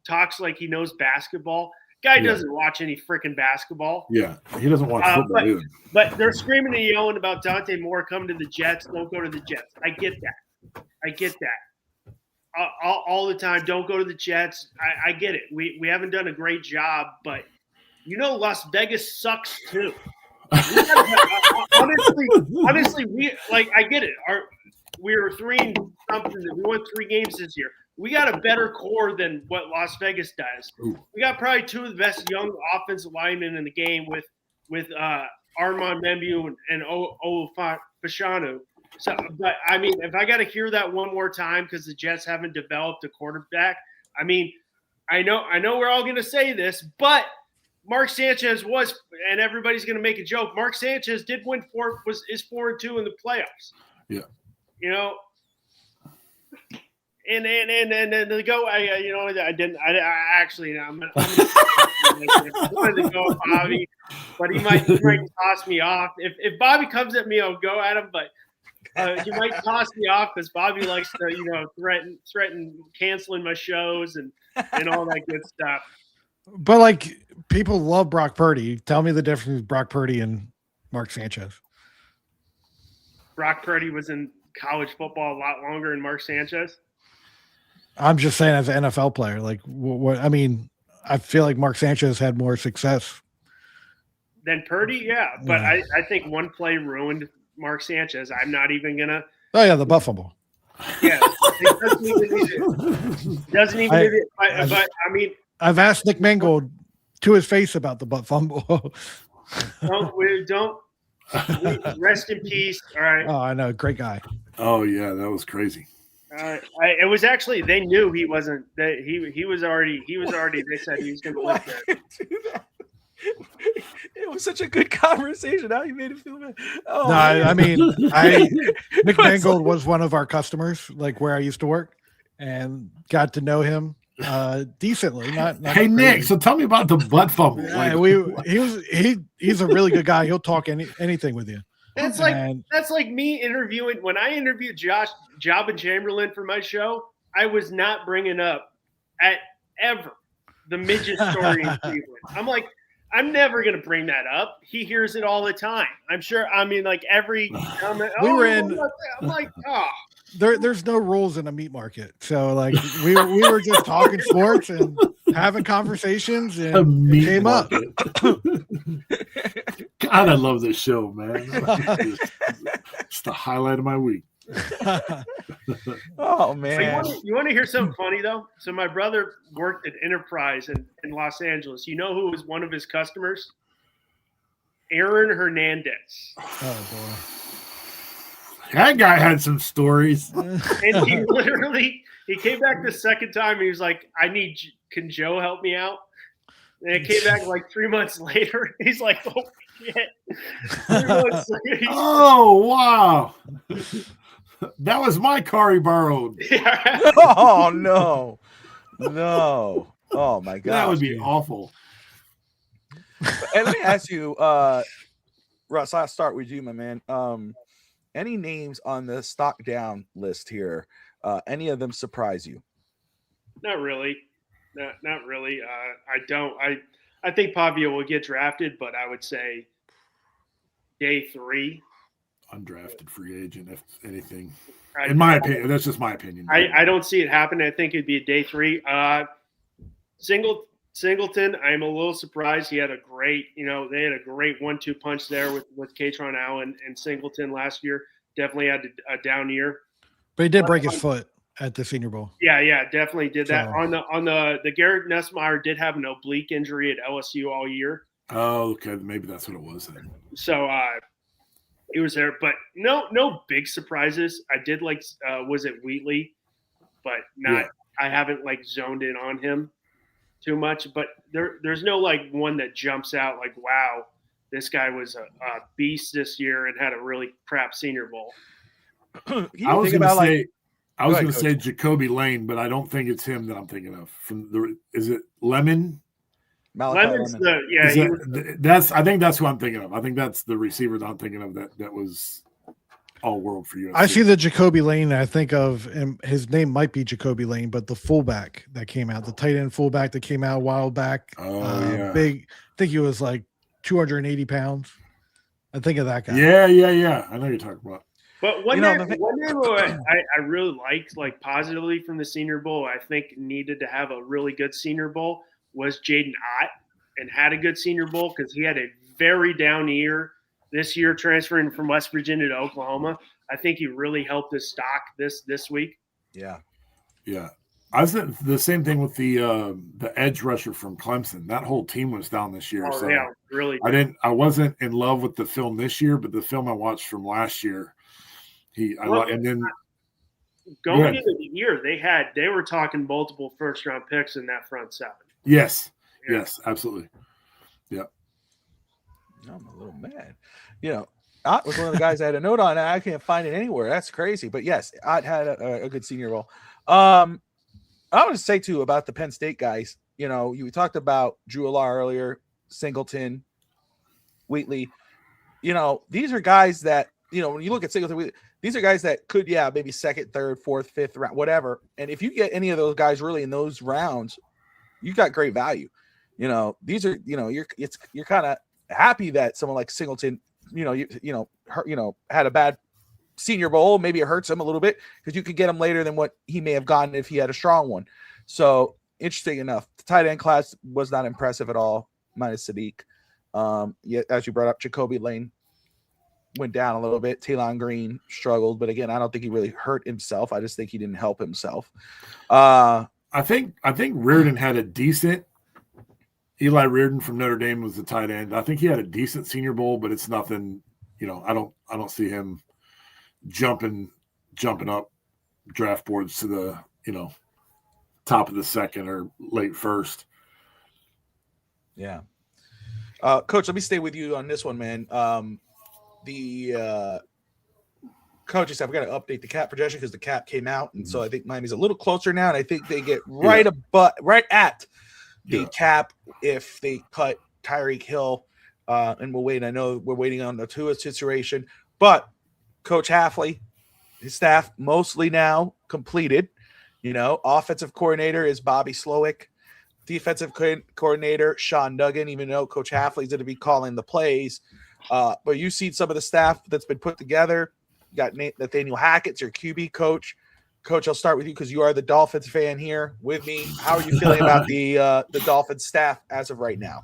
talks like he knows basketball. Guy doesn't watch any freaking basketball. Yeah, he doesn't watch football either. But they're screaming and yelling about Dante Moore coming to the Jets. Don't go to the Jets. I get that. All the time. Don't go to the Jets. I get it. We haven't done a great job, but Las Vegas sucks too. honestly, I get it. We were 3-something. We won 3 games this year. We got a better core than what Las Vegas does. Ooh. We got probably 2 of the best young offensive linemen in the game with Armand Membu and Fashanu. So, but I mean, if I got to hear that one more time because the Jets haven't developed a quarterback, I mean, I know we're all going to say this, but Mark Sanchez was, and everybody's going to make a joke. Mark Sanchez did win is 4-2 in the playoffs. Yeah. And the go, I didn't. I actually, I'm gonna wanted to go with Bobby, but he might toss me off. If Bobby comes at me, I'll go at him, but he might toss me off because Bobby likes to, threaten canceling my shows and all that good stuff. But like people love Brock Purdy. Tell me the difference between Brock Purdy and Mark Sanchez. Brock Purdy was in college football a lot longer than Mark Sanchez. I'm just saying, as an NFL player, like what I mean, I feel like Mark Sanchez had more success than Purdy. Yeah, but I think one play ruined Mark Sanchez. I'm not even gonna. Oh yeah, the butt fumble. Yeah, it doesn't even need it. Doesn't even need it. But I mean, I've asked Nick Mangold to his face about the butt fumble. don't rest in peace. All right. Oh, I know, great guy. Oh yeah, that was crazy. It was actually they knew he wasn't. He was already. They said he was going to live there. It was such a good conversation. How you made it feel bad. Oh, no, I mean, Nick Mangold was one of our customers, like where I used to work, and got to know him decently. Not hey, Nick. So tell me about the butt fumble. He's a really good guy. He'll talk anything with you. That's like me interviewing. When I interviewed Job and Chamberlain for my show, I was not bringing up ever the midget story in Cleveland. I'm like, I'm never going to bring that up. He hears it all the time. I'm sure. I mean, like every comment. I'm like, oh. There's no rules in a meat market. So like we were just talking sports and having conversations and it came up. God, I love this show, man. It's the highlight of my week. Oh man. You want to hear something funny though? So my brother worked at Enterprise in Los Angeles. You know who was one of his customers? Aaron Hernandez. Oh boy. That guy had some stories. And he came back the second time and he was like, can Joe help me out? And it came back like 3 months later. He's like, oh shit. Oh wow. That was my car he borrowed. Oh no. Oh my god, That would be awful. And let me ask you, Russ, I'll start with you, my man. Any names on the stock down list here? Any of them surprise you? Not really. Not really. I don't. I think Pavia will get drafted, but I would say day 3. Undrafted free agent, if anything. I, In my opinion, that's just my opinion. I don't see it happen. I think it'd be a day 3. Singleton, I'm a little surprised. He had a great, they had a great 1-2 punch there with Katron Allen and Singleton last year. Definitely had a down year. But he did break his foot at the Senior Bowl. Yeah, definitely did that. So- On the Garrett Nussmeier did have an oblique injury at LSU all year. Oh, okay. Maybe that's what it was then. So he was there, but no big surprises. I did like was it Wheatley, but not. Yeah. I haven't like zoned in on him too much, but there's no like one that jumps out like, wow, this guy was a beast this year and had a really crap Senior Bowl. I was going to say Jacoby Lane, but I don't think it's him that I'm thinking of. Is it Lemon? Malachi Lemon's Lemon. I think that's who I'm thinking of. I think that's the receiver that I'm thinking of that was all world for you. I see the Jacoby Lane. I think of, and his name might be Jacoby Lane, but the fullback that came out, the tight end fullback that came out a while back. Yeah. Big. I think he was like 280 pounds. I think of that guy. Yeah. I know you're talking about. But one name I really liked, like positively from the Senior Bowl, I think needed to have a really good Senior Bowl was Jaden Ott, and had a good Senior Bowl because he had a very down year this year transferring from West Virginia to Oklahoma. I think he really helped his stock this week. Yeah. I said the same thing with the edge rusher from Clemson. That whole team was down this year. Oh, so yeah, really good. I wasn't in love with the film this year, but the film I watched from last year, going into the year, they were talking multiple first round picks in that front seven. Yes, absolutely. Yeah. I'm a little mad. Ott was one of the guys I had a note on. I can't find it anywhere. That's crazy. But yes, Ott had a good Senior Bowl. I want to say too about the Penn State guys. You talked about Drew Alar earlier, Singleton, Wheatley. These are guys that when you look at Singleton, these are guys that could maybe second, third, fourth, fifth round, whatever. And if you get any of those guys really in those rounds, you got great value. These are you're kind of happy that someone like Singleton, had a bad Senior Bowl. Maybe it hurts him a little bit because you could get him later than what he may have gotten if he had a strong one. So interesting enough, the tight end class was not impressive at all, minus Sadiq. As you brought up, Jacoby Lane went down a little bit. Talon Green struggled, but again, I don't think he really hurt himself. I just think he didn't help himself. I think Reardon had a decent. Eli Reardon from Notre Dame was the tight end. I think he had a decent Senior Bowl, but it's nothing. I don't see him jumping up draft boards to the top of the second or late first. Yeah. Coach, let me stay with you on this one, man. The coaching staff, we got to update the cap projection because the cap came out, and so I think Miami's a little closer now, and I think they get right at the cap if they cut Tyreek Hill, and we'll wait. I know we're waiting on the Tua situation, but Coach Hafley, his staff mostly now completed. Offensive coordinator is Bobby Slowick. Defensive coordinator Sean Duggan, even though Coach Hafley's going to be calling the plays. But you've seen some of the staff that's been put together. You got Nathaniel Hackett's your QB coach. Coach, I'll start with you because you are the Dolphins fan here with me. How are you feeling about the Dolphins staff as of right now?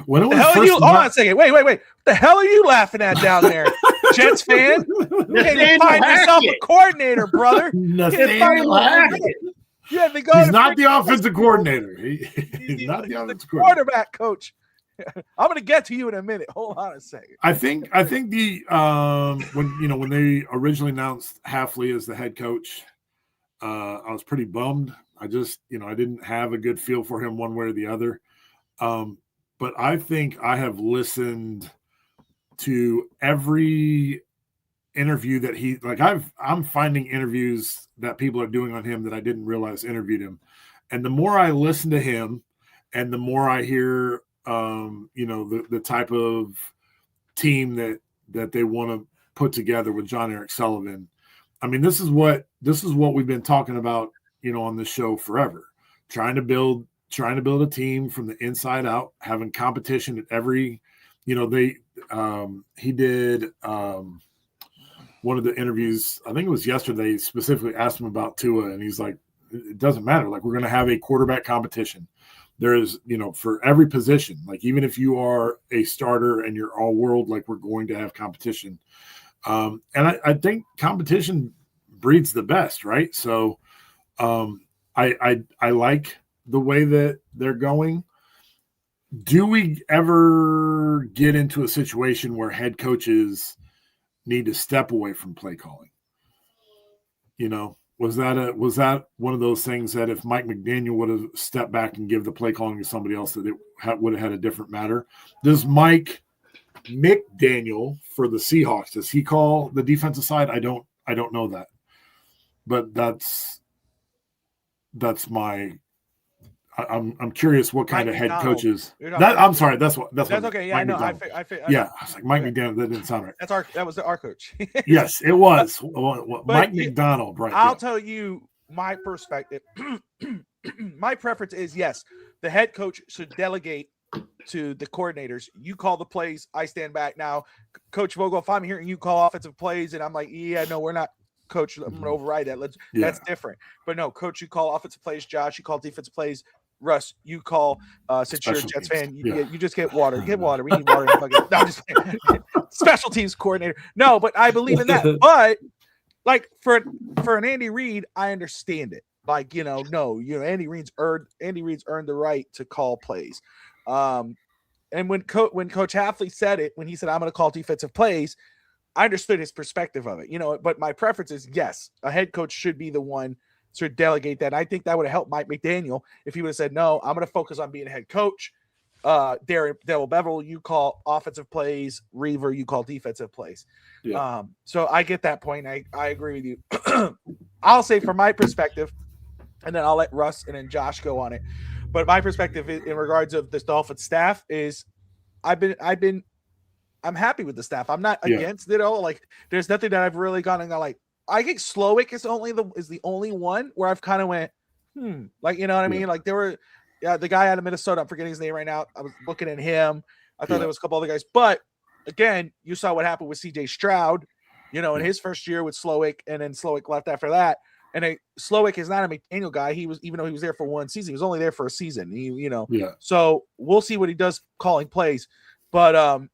Hold on a second. Wait. What the hell are you laughing at down there? Jets fan? You can't even find yourself a coordinator, brother. Nathaniel Hackett. Yeah, they go. He's not the offensive coordinator. He's not the offensive quarterback coach. I'm going to get to you in a minute. Hold on a second. I think the when they originally announced Hafley as the head coach, I was pretty bummed. I just I didn't have a good feel for him one way or the other. But I think I have listened to every interview that I'm finding interviews that people are doing on him that I didn't realize interviewed him. And the more I listen to him, and the more I hear, the type of team that they want to put together with John Eric Sullivan. I mean, this is what we've been talking about, on this show forever. Trying to build a team from the inside out, having competition at every, he did one of the interviews, I think it was yesterday, specifically asked him about Tua, and he's like, it doesn't matter. Like, we're going to have a quarterback competition. There is, for every position, like even if you are a starter and you're all world, like we're going to have competition. And I think competition breeds the best, right? So I like the way that they're going. Do we ever get into a situation where head coaches need to step away from play calling? Was that one of those things that if Mike McDaniel would have stepped back and give the play calling to somebody else, that it would have had a different matter? Does Mike McDaniel for the Seahawks, does he call the defensive side? I don't know that, but that's my. I'm curious what kind of head coaches. I'm sorry. That's okay. Yeah, I know. I was like Mike McDaniel. That didn't sound right. That was our coach. Yes, it was. Mike McDonald. Right. I'll tell you my perspective. My preference is yes, the head coach should delegate to the coordinators. You call the plays. I stand back. Now, Coach Vogel, if I'm hearing you call offensive plays and I'm like, yeah, no, we're not. Coach, I'm gonna override that. That's different. But no, Coach, you call offensive plays. Josh, you call defensive plays. Russ, you call since you're a Jets fan, you just get water. Get water. We need water. No, I'm just special teams coordinator. No, but I believe in that. But like for an Andy Reid, I understand it. Like, Andy Reid's earned the right to call plays. And when Coach Hafley said it, when he said I'm going to call defensive plays, I understood his perspective of it. But my preference is yes, a head coach should be the one to delegate that. I think that would have helped Mike McDaniel if he would have said, no, I'm going to focus on being a head coach. Darryl Bevel, you call offensive plays. Reaver, you call defensive plays. Yeah. So I get that point. I agree with you. I'll say from my perspective, and then I'll let Russ and then Josh go on it. But my perspective in regards of this Dolphins staff is I'm happy with the staff. I'm not against it all. Like, there's nothing that I've really gone and gone like, I think Slowick is the only one where I've kind of went, like, you know what I mean? Like, there were, the guy out of Minnesota, I'm forgetting his name right now. I was looking at him. I thought there was a couple other guys, but again, you saw what happened with CJ Stroud, in his first year with Slowick, and then Slowick left after that. And Slowick is not a McDaniel guy. Even though he was there for one season, he was only there for a season. So we'll see what he does calling plays, but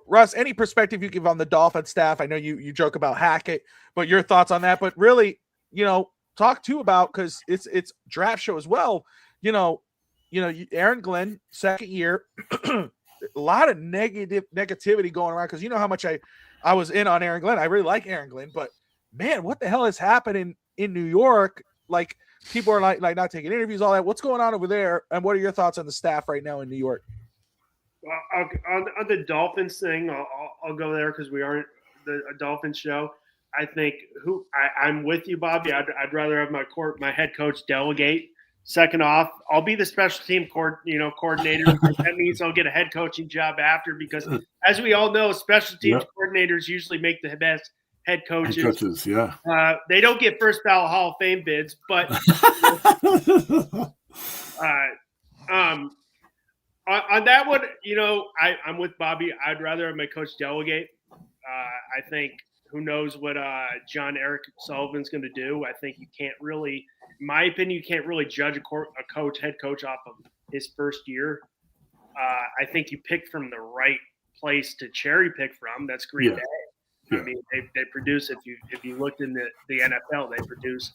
Russ, any perspective you give on the Dolphins staff? I know you joke about Hackett, but your thoughts on that. But really, talk too about, because it's draft show as well. Aaron Glenn, second year, a lot of negativity going around, because you know how much I was in on Aaron Glenn. I really like Aaron Glenn, but man, what the hell is happening in New York? Like, people are like not taking interviews, all that. What's going on over there? And what are your thoughts on the staff right now in New York? Well, on the Dolphins thing, I'll go there because we aren't a Dolphins show. I think I'm with you, Bobby. I'd rather have my head coach delegate. Second off, I'll be the special team coordinator. That means I'll get a head coaching job after, because as we all know, special teams coordinators usually make the best head coaches. Head coaches, yeah. They don't get first ballot Hall of Fame bids, but on that one, I'm with Bobby. I'd rather have my coach delegate. I think who knows what John Eric Sullivan's going to do. I think you can't really, in my opinion, you can't really judge a head coach off of his first year. I think you picked from the right place to cherry pick from. That's Green Bay. Yeah. I mean, they produce, if you looked in the NFL, they produce,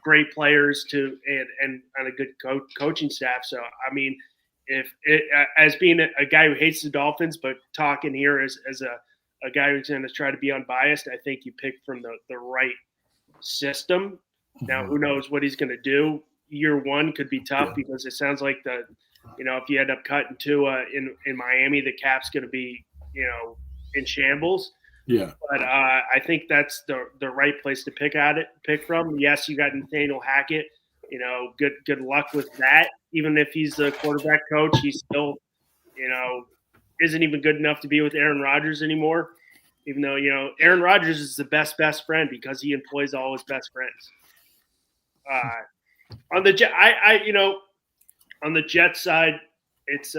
great players and a good coaching staff. So, I mean, as being a guy who hates the Dolphins, but talking here as a guy who's going to try to be unbiased, I think you picked from the right system. Now, who knows what he's going to do? Year one could be tough because it sounds like if you end up cutting Tua in Miami, the cap's going to be, in shambles. Yeah. But I think that's the right place to pick from. Yes, you got Nathaniel Hackett, good luck with that. Even if he's the quarterback coach, he still, isn't even good enough to be with Aaron Rodgers anymore. Even though, Aaron Rodgers is the best friend because he employs all his best friends. On the Jet, on the Jets side, it's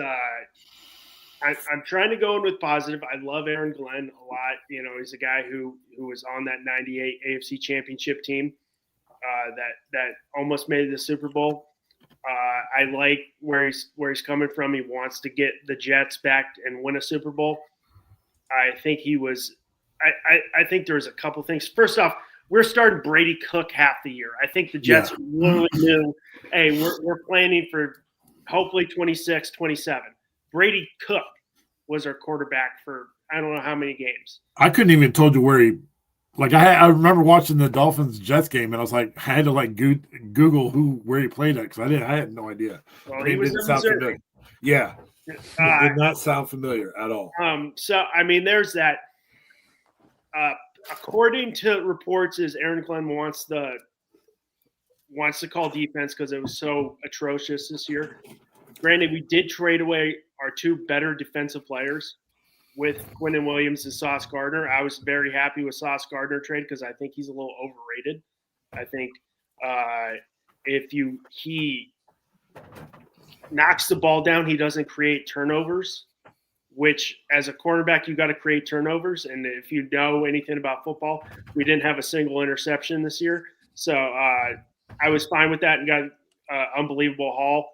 I'm trying to go in with positive. I love Aaron Glenn a lot. He's a guy who was on that '98 AFC Championship team that almost made the Super Bowl. I like where he's coming from. He wants to get the Jets back and win a Super Bowl. I think he was. I think there's a couple things. First off, we're starting Brady Cook half the year. I think the Jets really knew, hey, we're planning for hopefully 26, 27. Brady Cook was our quarterback for I don't know how many games. I couldn't even told you where he. Like I remember watching the Dolphins Jets game, and I was like, I had to like Google where he played at because I had no idea. Well, he was in Missouri. Yeah, it did not sound familiar at all. So I mean, there's that. According to reports, is Aaron Glenn wants to call defense because it was so atrocious this year. Granted, we did trade away our two better defensive players with Quinnen Williams and Sauce Gardner. I was very happy with Sauce Gardner trade because I think he's a little overrated. I think if he knocks the ball down, he doesn't create turnovers, which as a quarterback, you got to create turnovers. And if you know anything about football, we didn't have a single interception this year. So I was fine with that and got unbelievable haul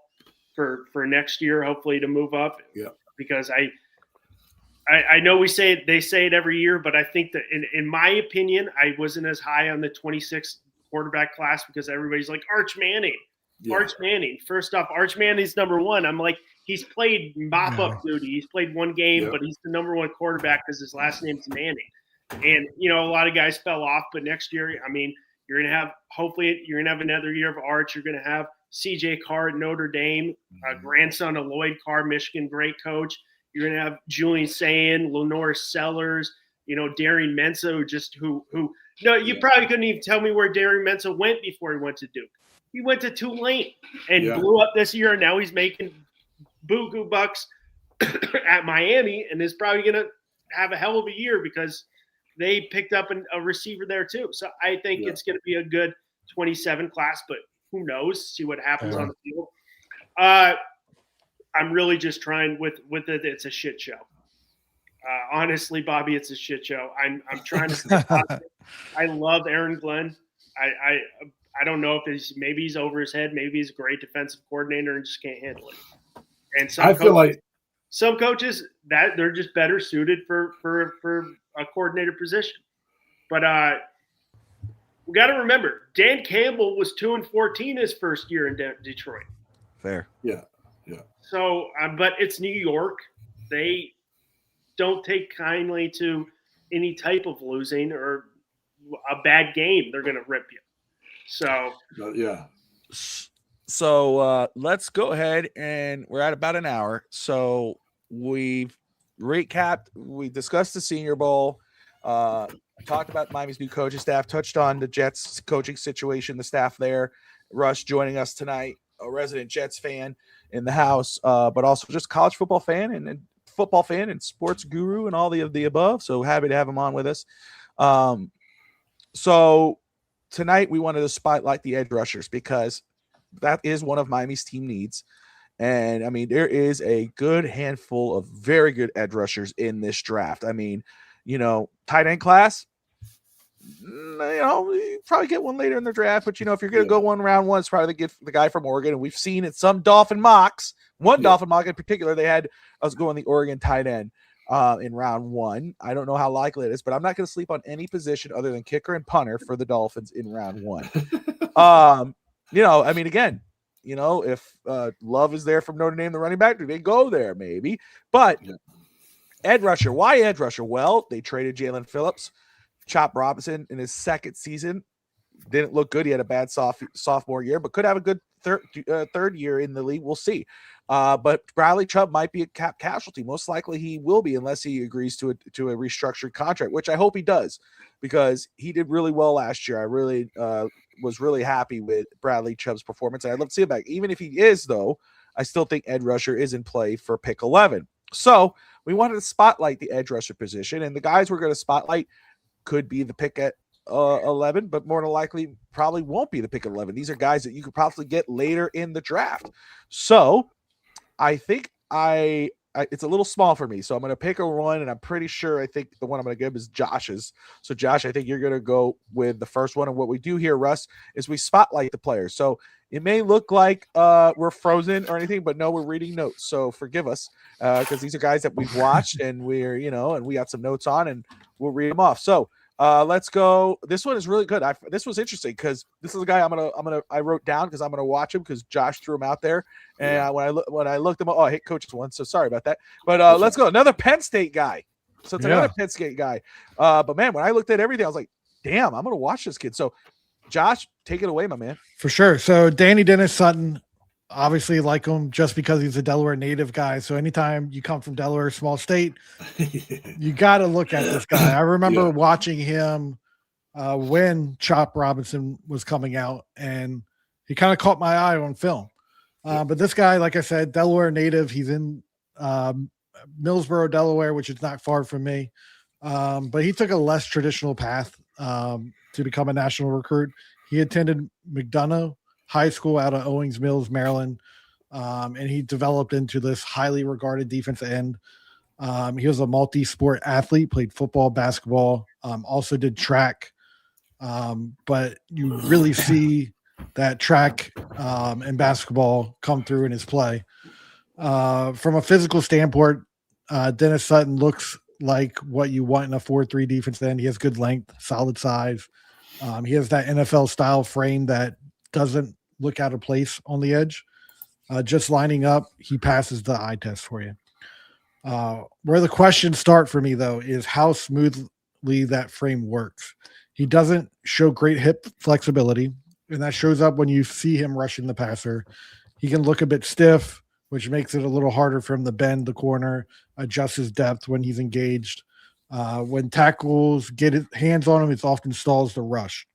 for next year, hopefully to move up. Yeah. Because I know they say it every year, but I think that in my opinion, I wasn't as high on the 26th quarterback class because everybody's like Arch Manning. Yeah. Arch Manning. First off, Arch Manning's number one. I'm like, he's played mop-up duty. He's played one game, but he's the number one quarterback because his last name's Manning. And, a lot of guys fell off, but next year, I mean, you're going to have another year of Arch. You're going to have C.J. Carr at Notre Dame, grandson of Lloyd Carr, Michigan, great coach. You're going to have Julian Sayin, Lenore Sellers, Darian Mensah, you probably couldn't even tell me where Darian Mensah went before he went to Duke. He went to Tulane and blew up this year, and now he's making buku bucks at Miami and is probably going to have a hell of a year because they picked up a receiver there too. So I think it's going to be a good 27 class, but who knows? See what happens on the field. I'm really just trying with it. It's a shit show. Honestly, Bobby, it's a shit show. I'm trying to stay positive. I love Aaron Glenn. I don't know if maybe he's over his head. Maybe he's a great defensive coordinator and just can't handle it. And some coaches that they're just better suited for a coordinator position. But we got to remember, Dan Campbell was 2-14 his first year in Detroit. Fair. Yeah. So, but it's New York. They don't take kindly to any type of losing or a bad game. They're going to rip you. So, So let's go ahead, and we're at about an hour. So we've recapped. We discussed the Senior Bowl. Talked about Miami's new coaching staff. Touched on the Jets coaching situation, the staff there. Rush joining us tonight, a resident Jets fan in the house, but also just college football fan and football fan and sports guru and all of the above. So happy to have him on with us. So tonight we wanted to spotlight the edge rushers because that is one of Miami's team needs. And I mean, there is a good handful of very good edge rushers in this draft. I mean, tight end class, you probably get one later in the draft, but if you're going to go round one, it's probably the guy from Oregon. And we've seen it some Dolphin mocks. Dolphin mock in particular, they had us going the Oregon tight end in round one. I don't know how likely it is, but I'm not going to sleep on any position other than kicker and punter for the Dolphins in round one. I mean, again, if Love is there from Notre Dame, the running back, do they go there? Maybe. But edge rusher, why edge rusher? Well, they traded Jalen Phillips. Chop Robinson in his second season didn't look good. He had a bad sophomore year, but could have a good third year in the league. We'll see. But Bradley Chubb might be a cap casualty. Most likely he will be unless he agrees to a restructured contract, which I hope he does because he did really well last year. I really was really happy with Bradley Chubb's performance, and I'd love to see him back. Even if he is, though, I still think edge rusher is in play for pick 11. So we wanted to spotlight the edge rusher position, and the guys we're going to spotlight could be the pick at 11, but more than likely probably won't be the pick at 11. These are guys that you could probably get later in the draft. So I think it's a little small for me. So I'm going to pick a one, and I'm pretty sure I think the one I'm going to give is Josh's. So Josh, I think you're going to go with the first one. And what we do here, Russ, is we spotlight the players. So it may look like we're frozen or anything, but no, we're reading notes. So forgive us because these are guys that we've watched and we're, and we got some notes on and we'll read them off. So let's go. This one is really good. This was interesting because this is a guy I wrote down because I'm gonna watch him because Josh threw him out there. And when I looked him up, I hit coach's one, so sorry about that. But let's go. Another Penn State guy. So it's another Penn State guy. But man, when I looked at everything, I was like, damn, I'm gonna watch this kid. So Josh, take it away, my man. For sure. So Danny Dennis Sutton, obviously like him just because he's a Delaware native guy. So anytime you come from Delaware, small state, you got to look at this guy. I remember watching him when Chop Robinson was coming out, and he kind of caught my eye on film. But this guy, like I said, Delaware native, he's in Millsboro, Delaware, which is not far from me. But he took a less traditional path to become a national recruit. He attended McDonough High School out of Owings Mills, Maryland, and he developed into this highly regarded defensive end. He was a multi-sport athlete, played football, basketball, also did track. But you really see that track and basketball come through in his play. From a physical standpoint, Dennis Sutton looks like what you want in a 4-3 defense end. He has good length, solid size. He has that NFL style frame that doesn't look out of place on the edge. Just lining up, he passes the eye test for you. Where the questions start for me, though, is how smoothly that frame works. He doesn't show great hip flexibility, and that shows up when you see him rushing the passer. He can look a bit stiff, which makes it a little harder for him to bend the corner, adjust his depth when he's engaged. When tackles get his hands on him, it often stalls the rush.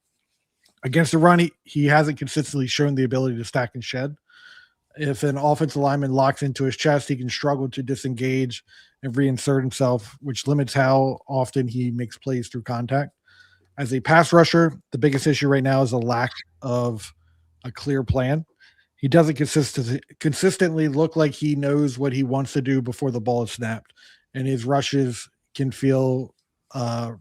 Against the run, he hasn't consistently shown the ability to stack and shed. If an offensive lineman locks into his chest, he can struggle to disengage and reinsert himself, which limits how often he makes plays through contact. As a pass rusher, the biggest issue right now is a lack of a clear plan. He doesn't consistently look like he knows what he wants to do before the ball is snapped, and his rushes can feel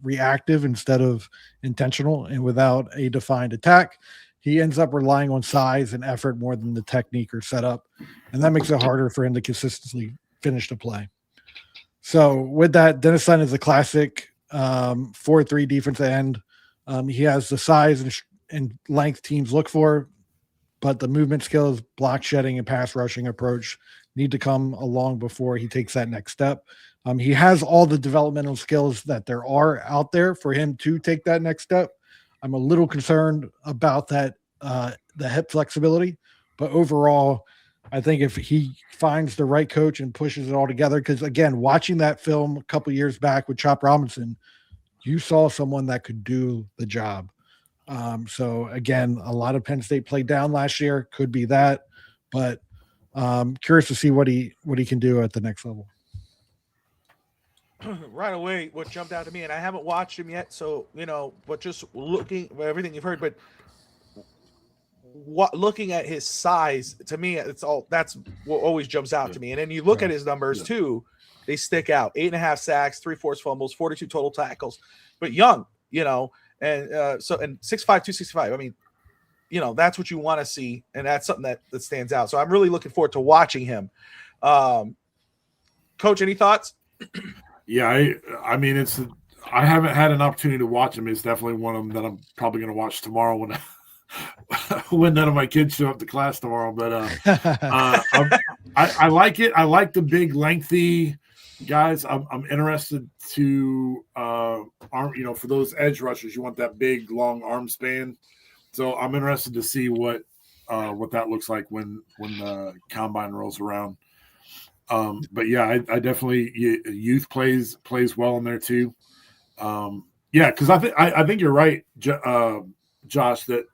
reactive instead of intentional. And without a defined attack, he ends up relying on size and effort more than the technique or setup, and that makes it harder for him to consistently finish the play. So with that, Dennis Sutton is a classic 4-3 defensive end. He has the size and length teams look for, but the movement skills, block shedding, and pass rushing approach need to come along before he takes that next step. He has all the developmental skills that there are out there for him to take that next step. I'm a little concerned about that, the hip flexibility, but overall, I think if he finds the right coach and pushes it all together, because again, watching that film a couple years back with Chop Robinson, you saw someone that could do the job. So again, a lot of Penn State played down last year, could be that, but curious to see what he can do at the next level. Right away, what jumped out to me, and I haven't watched him yet, so but just looking at everything you've heard, but looking at his size, to me, that's what always jumps out to me. And then you look at his numbers too; they stick out: 8.5 sacks, 3 forced fumbles, 42 total tackles. But young, and 6'5", 265. I mean, that's what you want to see, and that's something that stands out. So I'm really looking forward to watching him. Coach, any thoughts? Yeah, I mean, I haven't had an opportunity to watch him. It's definitely one of them that I'm probably going to watch tomorrow when none of my kids show up to class tomorrow. But I like it. I like the big, lengthy guys. I'm interested to arm. For those edge rushers, you want that big, long arm span. So I'm interested to see what that looks like when the combine rolls around. But yeah, I definitely youth plays well in there too. Because I think you're right, Josh, that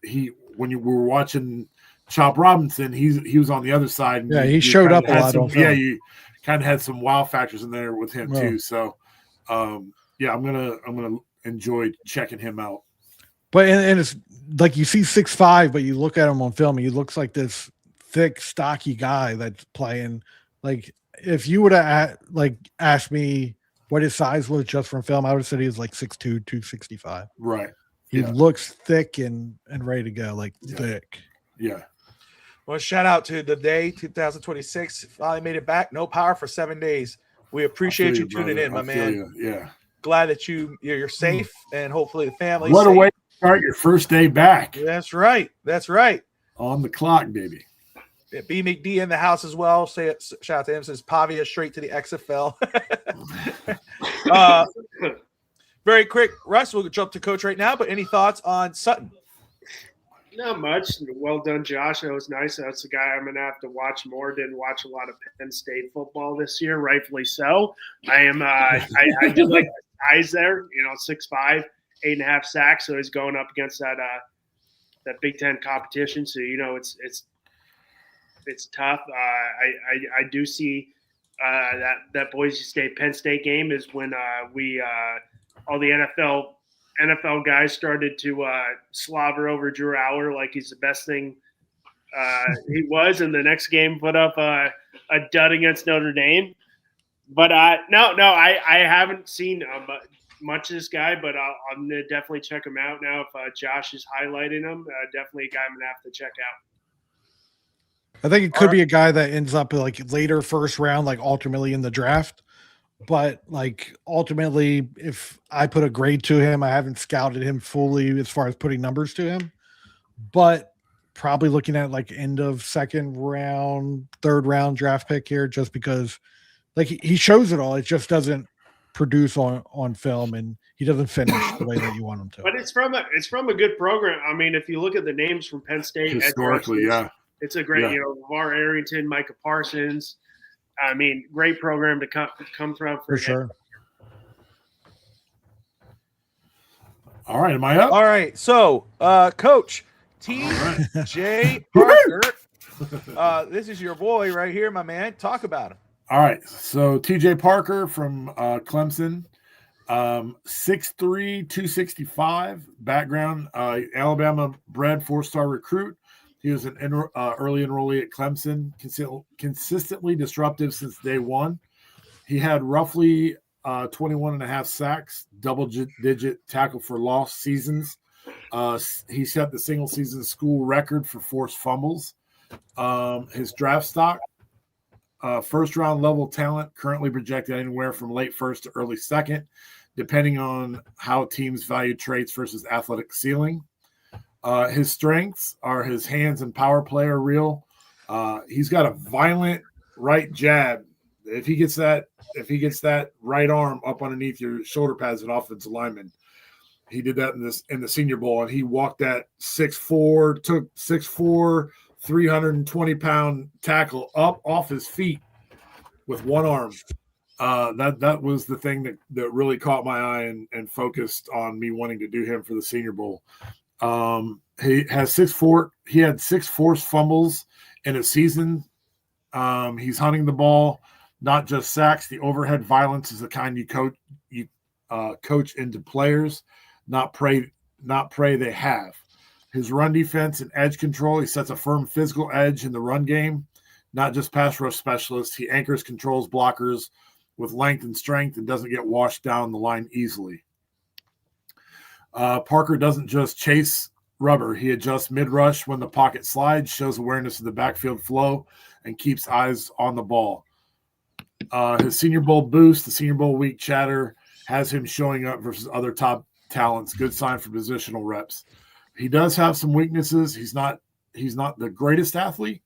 when you were watching Chop Robinson, he was on the other side. And he showed up a lot on film. Yeah, you kind of had some wow factors in there with him too. So, I'm gonna enjoy checking him out. But and it's like you see 6'5", but you look at him on film, and he looks like this thick, stocky guy that's playing. Like if you would have asked me what his size was just from film, I would have said he was like 6'2", 265. Right. He looks thick and ready to go, thick. Yeah. Well, shout out to the day 2026. Finally made it back. No power for 7 days. We appreciate you tuning in, my man. Yeah. Glad that you're safe, and hopefully the family. What a way to start your first day back. That's right. On the clock, baby. B McD in the house as well. Shout out to him. Says Pavia straight to the XFL. Very quick, Russ. We'll jump to coach right now. But any thoughts on Sutton? Not much. Well done, Josh. That was nice. That's the guy I'm going to have to watch more. Didn't watch a lot of Penn State football this year, rightfully so. I do like the size there. 6'5", 8.5 sacks. So he's going up against that Big Ten competition. So it's tough. I do see that Boise State Penn State game is when all the NFL guys started to slobber over Drew Aller like he's the best thing he was, and the next game put up a dud against Notre Dame. But I haven't seen much of this guy, but I'm gonna definitely check him out now. If Josh is highlighting him, definitely a guy I'm gonna have to check out. I think it could be a guy that ends up later first round, ultimately in the draft. But ultimately, if I put a grade to him, I haven't scouted him fully as far as putting numbers to him, but probably looking at end of second round, third round draft pick here, just because he shows it all. It just doesn't produce on film, and he doesn't finish the way that you want him to. But it's from a good program. I mean, if you look at the names from Penn State, historically, it's a great, LeVar Arrington, Micah Parsons. I mean, great program to come from for sure. All right, am I up? All right, so Coach T.J. Parker, this is your boy right here, my man. Talk about him. All right, so T.J. Parker from Clemson, 6'3", 265, background, Alabama-bred 4-star recruit. He was an early enrollee at Clemson, consistently disruptive since day one. He had roughly 21.5 sacks, double-digit tackle for loss seasons. He set the single-season school record for forced fumbles. His draft stock, first-round level talent, currently projected anywhere from late first to early second, depending on how teams value traits versus athletic ceiling. His strengths are his hands and power play are real. He's got a violent right jab. If he gets that right arm up underneath your shoulder pads as an offensive lineman, he did that in the Senior Bowl, and he walked that 6'4", took 6'4", 320-pound tackle up off his feet with one arm. That was the thing that really caught my eye and focused on me wanting to do him for the Senior Bowl. He had 6 forced fumbles in a season. He's hunting the ball, not just sacks. The overhead violence is the kind you coach into players, not pray they have. His run defense and edge control, he sets a firm physical edge in the run game, not just pass rush specialist. He anchors, controls blockers with length and strength and doesn't get washed down the line easily. Parker doesn't just chase rubber. He adjusts mid-rush when the pocket slides, shows awareness of the backfield flow, and keeps eyes on the ball. His Senior Bowl boost, the Senior Bowl week chatter, has him showing up versus other top talents. Good sign for positional reps. He does have some weaknesses. He's not the greatest athlete.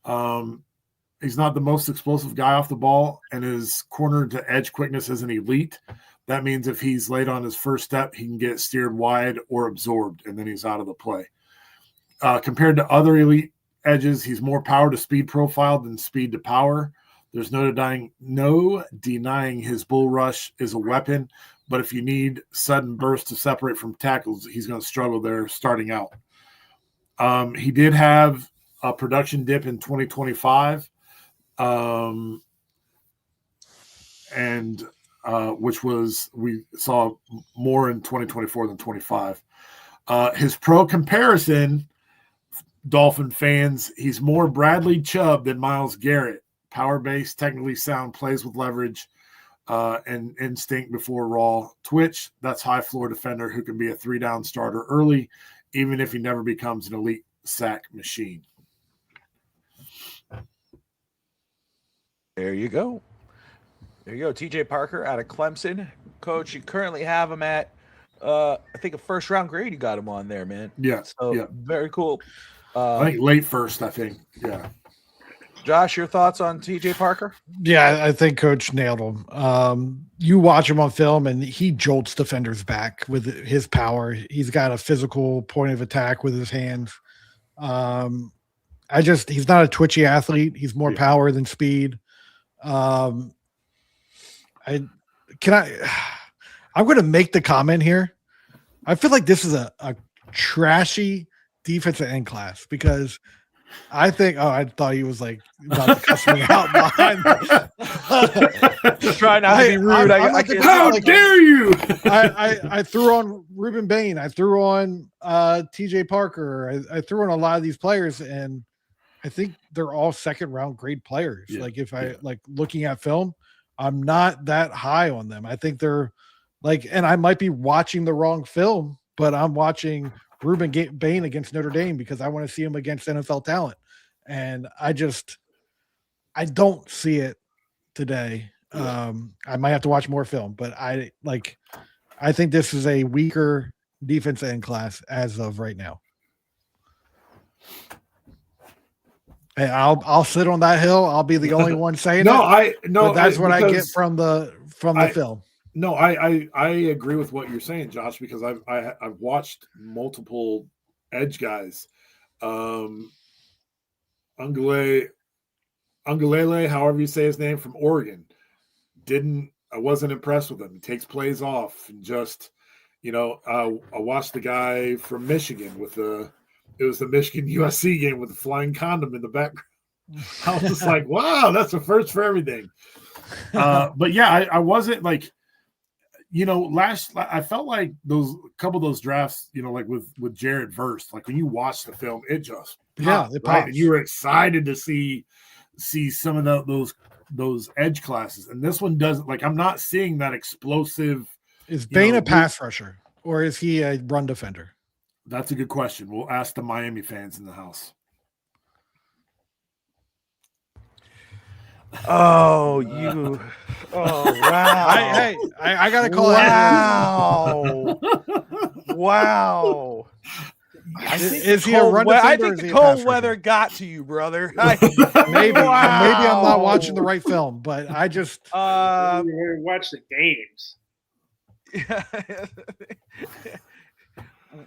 He's not the most explosive guy off the ball, and his corner to edge quickness isn't elite. That means if he's late on his first step, he can get steered wide or absorbed, and then he's out of the play. Compared to other elite edges, he's more power to speed profile than speed to power. There's no denying his bull rush is a weapon, but if you need sudden bursts to separate from tackles, he's going to struggle there starting out. He did have a production dip in 2025, and which was we saw more in 2024 than 25. His pro comparison, Dolphin fans, he's more Bradley Chubb than Myles Garrett. Power-based, technically sound, plays with leverage and instinct before raw twitch. That's high-floor defender who can be a 3-down starter early, even if he never becomes an elite sack machine. There you go. There you go. TJ Parker out of Clemson. Coach, you currently have him at, I think, a first-round grade. You got him on there, man. Yeah. So, yeah. Very cool. I think late first, I think. Yeah. Josh, your thoughts on TJ Parker? Yeah, I think Coach nailed him. You watch him on film, and he jolts defenders back with his power. He's got a physical point of attack with his hands. He's not a twitchy athlete. He's more power than speed. I'm going to make the comment here. I feel like this is a trashy defensive end class because I think. Oh, I thought he was like about to cuss me out behind. Just trying not to be rude. How dare you? I threw on Ruben Bain. I threw on TJ Parker. I threw on a lot of these players, and I think they're all second-round grade players. Yeah, like if I like looking at film, I'm not that high on them. I think they're like, and I might be watching the wrong film, but I'm watching Ruben Bain against Notre Dame because I want to see him against NFL talent. And I don't see it today. I might have to watch more film, but I think this is a weaker defense end class as of right now. And I'll sit on that hill. I'll be the only one saying but that's what I get from the film. No, I agree with what you're saying, Josh, because I've watched multiple edge guys. Ungulele, however you say his name, from Oregon. I wasn't impressed with him. He takes plays off and just, I watched the guy from Michigan it was the Michigan USC game with the flying condom in the background. I was just like, wow, that's a first for everything. But yeah, I wasn't like, I felt like a couple of those drafts, like with Jared Verse, like when you watch the film, it just popped, it right? pops. And you were excited to see some of those edge classes. And this one doesn't, like, I'm not seeing that explosive. Is Bain a pass rusher or is he a run defender? That's a good question. We'll ask the Miami fans in the house. Oh, wow. I got to call it. Wow. Is he a run defender? I think the cold weather got to you, brother. Maybe I'm not watching the right film, but I just watch the games.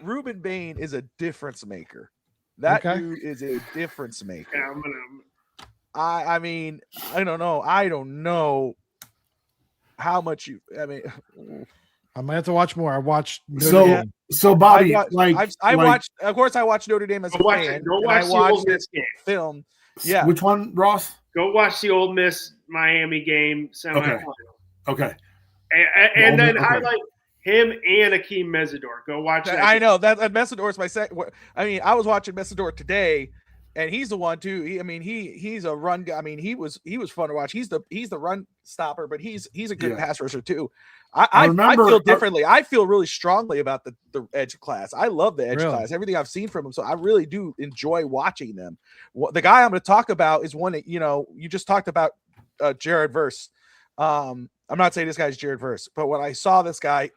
Ruben Bain is a difference maker. That dude is a difference maker. Yeah, I mean, I don't know how much I might have to watch more. I watched so Bobby, I watched, of course I watched Notre Dame as a fan. Go watch the Ole Miss game. Film. Yeah. Which one, Ross? Go watch the Ole Miss Miami game semifinal. Okay. And then highlight him and Akeem Mesidor. Go watch that. I know that Mesidor is my second. I mean, I was watching Mesidor today, and he's the one too. He's a run guy. I mean, he was fun to watch. He's the run stopper, but he's a good pass rusher too. I feel differently. I feel really strongly about the edge class. I love the edge class. Everything I've seen from him, so I really do enjoy watching them. The guy I'm going to talk about is one that you just talked about, Jared Verse. I'm not saying this guy's Jared Verse, but when I saw this guy,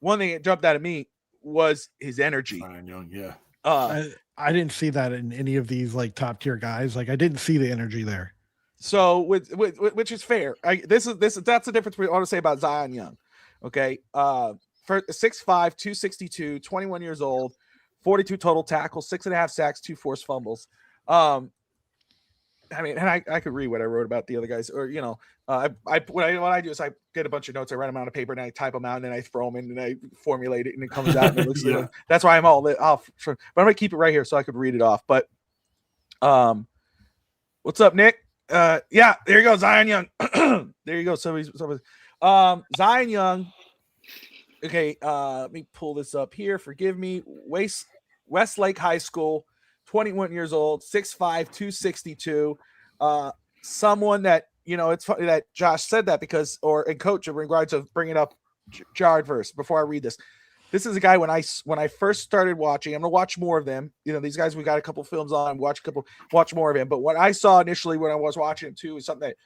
one thing that jumped out at me was his energy. Young, yeah. I didn't see that in any of these like top tier guys. Like I didn't see the energy there. So which is fair. That's the difference we want to say about Zion Young. Okay. For 6'5", 262, 21 years old, 42 total tackles, 6.5 sacks, 2 forced fumbles. I mean, and I could read what I wrote about the other guys, or what I do is I get a bunch of notes, I write them out on paper, and I type them out, and then I throw them in, and I formulate it, and it comes out, and it looks. Yeah. That's why I'm all lit off. But I'm gonna keep it right here so I could read it off. But, what's up, Nick? Yeah, there you go, Zion Young. There you go. Zion Young. Okay, let me pull this up here. Forgive me. Westlake High School, 21 years old, 6'5", 262. Someone that, it's funny that Josh said that because, and Coach, in regards to bringing up Jared first before I read this. This is a guy when I first started watching, I'm gonna watch more of them. These guys, we got a couple films on, watch more of him. But what I saw initially when I was watching him too is something that,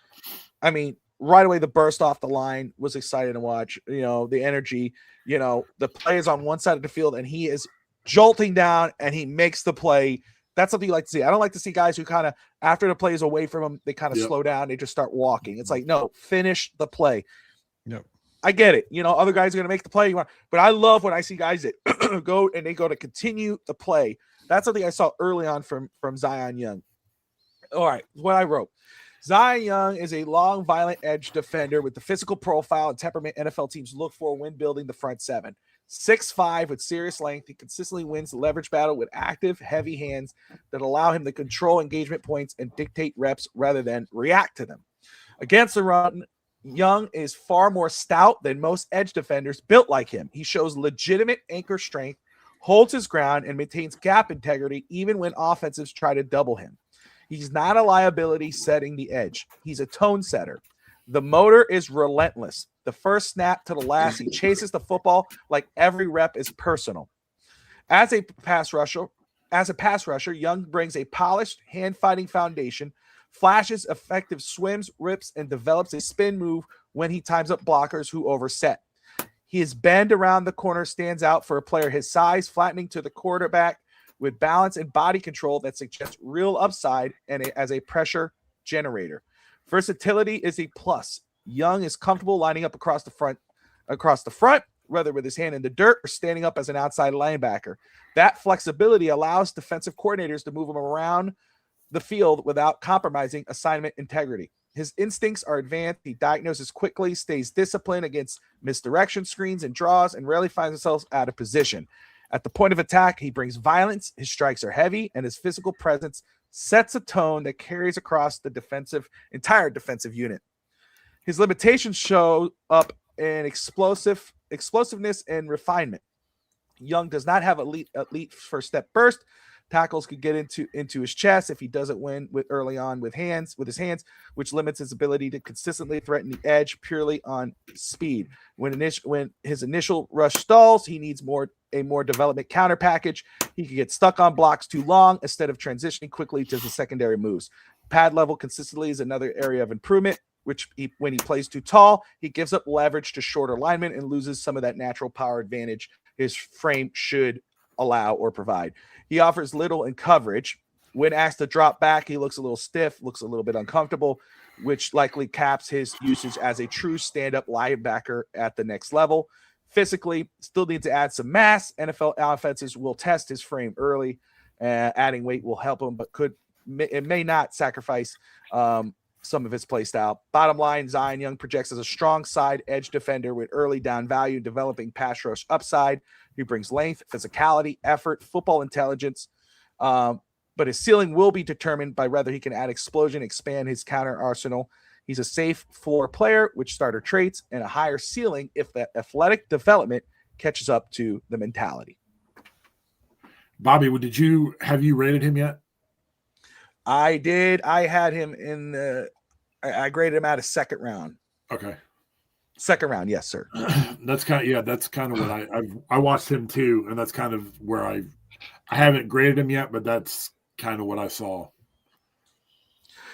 I mean, right away the burst off the line was exciting to watch. The energy, the play is on one side of the field and he is jolting down and he makes the play. That's something you like to see. I don't like to see guys who kind of, after the play is away from them, they kind of slow down, they just start walking. It's like, no, finish the play. I get it. Other guys are going to make the play. But I love when I see guys that go to continue the play. That's something I saw early on from Zion Young. All right, what I wrote. Zion Young is a long, violent edge defender with the physical profile and temperament NFL teams look for when building the front seven. 6'5" with serious length, he consistently wins the leverage battle with active, heavy hands that allow him to control engagement points and dictate reps rather than react to them. Against the run, Young is far more stout than most edge defenders built like him. He shows legitimate anchor strength, holds his ground, and maintains gap integrity even when offensives try to double him. He's not a liability setting the edge. He's a tone setter. The motor is relentless. The first snap to the last, he chases the football like every rep is personal. As a pass rusher, Young brings a polished hand-fighting foundation, flashes effective swims, rips, and develops a spin move when he times up blockers who overset. His bend around the corner stands out for a player his size, flattening to the quarterback with balance and body control that suggests real upside and as a pressure generator. Versatility is a plus. Young is comfortable lining up across the front, whether with his hand in the dirt or standing up as an outside linebacker. That flexibility allows defensive coordinators to move him around the field without compromising assignment integrity. His instincts are advanced. He diagnoses quickly, stays disciplined against misdirection screens and draws, and rarely finds himself out of position. At the point of attack, he brings violence. His strikes are heavy, and his physical presence sets a tone that carries across the entire defensive unit. His limitations show up in explosiveness and refinement. Young does not have elite first step burst. Tackles could get into his chest if he doesn't win early on with his hands, which limits his ability to consistently threaten the edge purely on speed. When his initial rush stalls, he needs a more development counter package. He can get stuck on blocks too long instead of transitioning quickly to the secondary moves. Pad level consistently is another area of improvement, when he plays too tall, he gives up leverage to shorter linemen and loses some of that natural power advantage his frame should allow or provide. He offers little in coverage. When asked to drop back, he looks a little stiff, looks a little bit uncomfortable, which likely caps his usage as a true stand-up linebacker at the next level. Physically, still needs to add some mass. NFL offenses will test his frame early. Adding weight will help him, but may not sacrifice some of his play style. Bottom line, Zion Young projects as a strong side edge defender with early down value, developing pass rush upside. He brings length, physicality, effort, football intelligence. But his ceiling will be determined by whether he can add explosion, expand his counter arsenal. He's a safe floor player with starter traits and a higher ceiling if the athletic development catches up to the mentality. Bobby, have you rated him yet? I did. I had him I graded him out of second round. Okay. Second round. Yes, sir. That's kind of what I watched him too. And that's kind of where I haven't graded him yet, but that's kind of what I saw.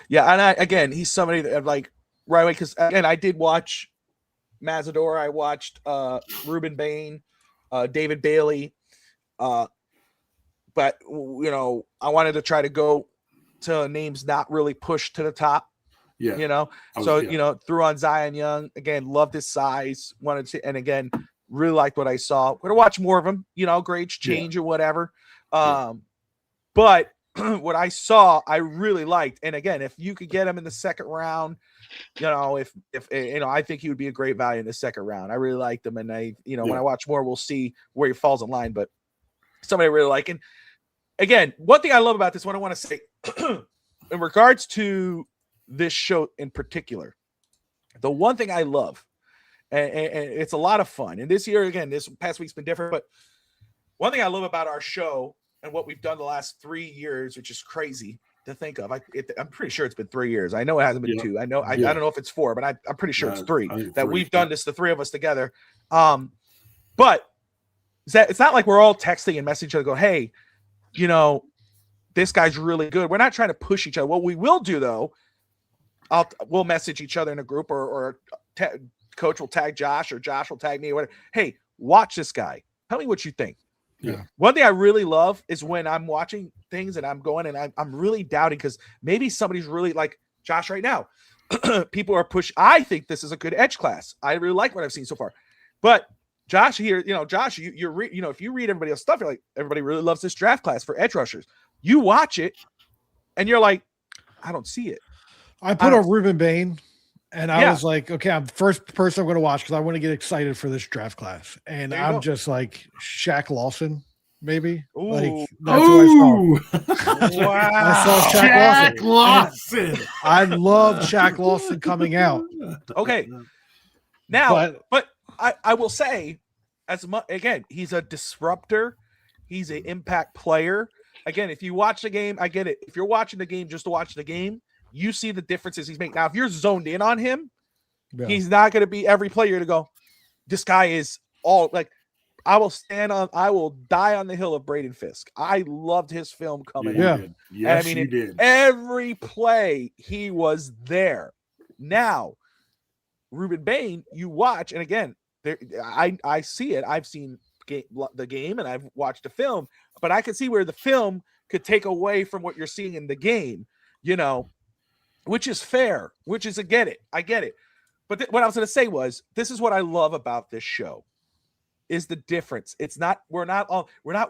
Yeah. And he's somebody that right away. Cause again, I did watch Mazador. I watched Ruben Bain, David Bailey. But I wanted to try to go to names not really pushed to the top. Yeah. Threw on Zion Young again, loved his size, wanted to, and again, really liked what I saw. We're gonna watch more of him, grades change or whatever. But what I saw, I really liked. And again, if you could get him in the second round, if I think he would be a great value in the second round. I really liked him, and when I watch more, we'll see where he falls in line. But somebody I really like. And again, one thing I love about this one, I want to say, in regards to this show in particular, the one thing I love, and it's a lot of fun. And this year, again, this past week's been different, but one thing I love about our show and what we've done the last 3 years, which is crazy to think of. I'm pretty sure it's been 3 years. I know it hasn't been 2. I know I don't know if it's 4, but I'm pretty sure it's 3 that we've done this, the 3 of us together. But it's not like we're all texting and messaging each other, go, hey, this guy's really good. We're not trying to push each other. What we will do though, we'll message each other in a group, or coach will tag Josh, or Josh will tag me, or whatever. Hey, watch this guy. Tell me what you think. Yeah. One thing I really love is when I'm watching things and I'm going and I'm really doubting, because maybe somebody's really like Josh right now. People are pushing. I think this is a good edge class. I really like what I've seen so far. But Josh here, Josh, if you read everybody else's stuff, you're like, everybody really loves this draft class for edge rushers. You watch it and you're like, I don't see it. I put on Ruben Bain, and I was like, okay, I'm the first person I'm going to watch because I want to get excited for this draft class. And I'm just like Shaq Lawson, maybe. Ooh. Like, that's who I saw. Wow. I saw Shaq Lawson. I love Shaq Lawson coming out. Okay. Now, but I will say, again, he's a disruptor. He's an impact player. Again, if you watch the game, I get it. If you're watching the game just to watch the game, you see the differences he's making. Now, if you're zoned in on him, he's not going to be every player to go, this guy is all like, I will die on the hill of Braden Fisk. I loved his film coming out. Yes, and you did. Every play he was there. Now, Ruben Bain, you watch, and again, I see it. I've seen the game and I've watched the film, but I can see where the film could take away from what you're seeing in the game, which is fair, I get it. But what I was going to say was, this is what I love about this show is the difference. It's not, we're not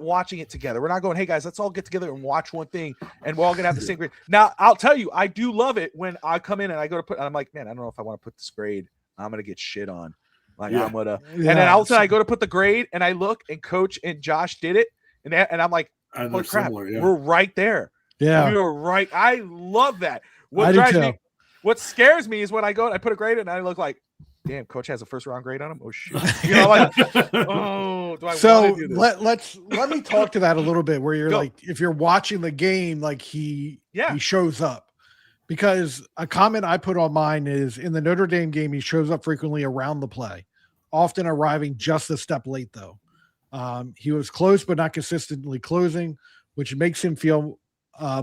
watching it together. We're not going, hey guys, let's all get together and watch one thing and we're all going to have the same grade. Now, I'll tell you, I do love it when I come in and I go to I'm like, man, I don't know if I want to put this grade. I'm going to get shit on. Like I'm going to, and then all of a sudden I go to put the grade and I look and Coach and Josh did it. And I'm like, holy crap, we're right there. Yeah. We were right. I love that. What scares me is when I go and I put a grade and I look like, damn, Coach has a first round grade on him. Oh shit! Like, oh, do I want to do this? Let me talk to that a little bit. Where you're like, if you're watching the game, like he shows up, because a comment I put on mine is, in the Notre Dame game, he shows up frequently around the play, often arriving just a step late though. He was close but not consistently closing, which makes him feel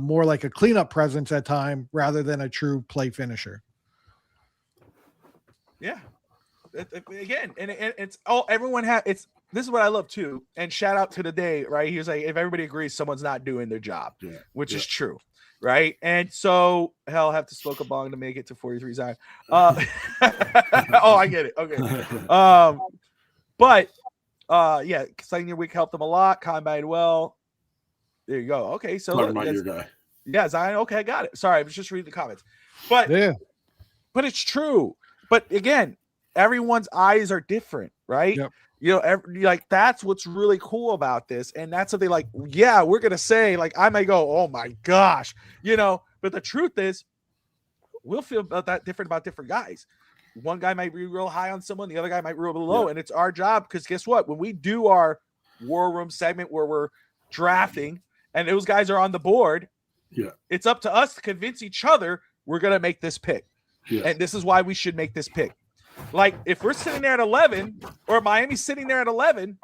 more like a cleanup presence at time rather than a true play finisher. Yeah. Again, and it's all everyone has. This is what I love too. And shout out to the day, right? He was like, if everybody agrees, someone's not doing their job, which is true, right? And so, hell, I'll have to smoke a bong to make it to 43 Zion. Oh, I get it. Okay. But second year week helped them a lot. Combined well. There you go. Okay, so your guy. Yeah, Zion. Okay, I got it. Sorry, I was just reading the comments. But it's true. But again, everyone's eyes are different, right? Yep. That's what's really cool about this. And that's what they like, we're going to say, like, I may go, oh my gosh, but the truth is we'll feel about that different about different guys. One guy might be real high on someone. The other guy might be real low. And it's our job. Because guess what? When we do our war room segment where we're drafting and those guys are on the board, it's up to us to convince each other we're going to make this pick. And this is why we should make this pick. Like, if we're sitting there at 11, or Miami's sitting there at 11,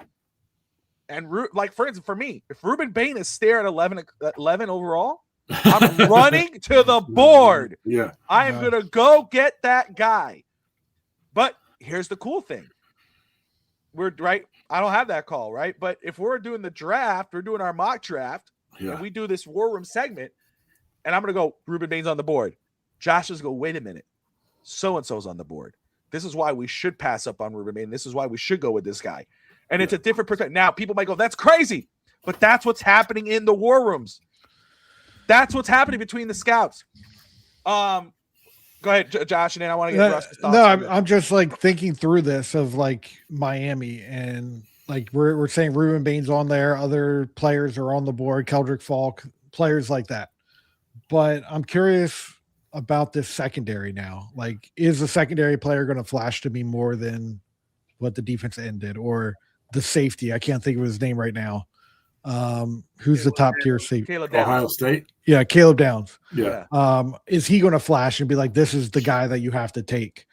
and like, for instance, for me, if Ruben Bain is there at 11 overall, I'm running to the board. I am going to go get that guy. But here's the cool thing. We're right. I don't have that call, right? But if we're doing the draft, we're doing our mock draft, and we do this war room segment, and I'm going to go, Ruben Bain's on the board. Josh is go, wait a minute. So-and-so's on the board. This is why we should pass up on Ruben Bain. This is why we should go with this guy. And it's a different perspective. Now, people might go, that's crazy. But that's what's happening in the war rooms. That's what's happening between the scouts. Go ahead, Josh, and then I want to get Russ's thoughts. No, on it. I'm just like thinking through this of like Miami, and like we're saying Ruben Bain's on there, other players are on the board, Keldrick Falk, players like that. But I'm curious about this secondary now. Like, is the secondary player going to flash to me more than what the defense end did, or the safety? I can't think of his name right now. Who's the top tier safety? Caleb Downs. Ohio State. Yeah, Caleb Downs. Yeah. Is he going to flash and be like, this is the guy that you have to take?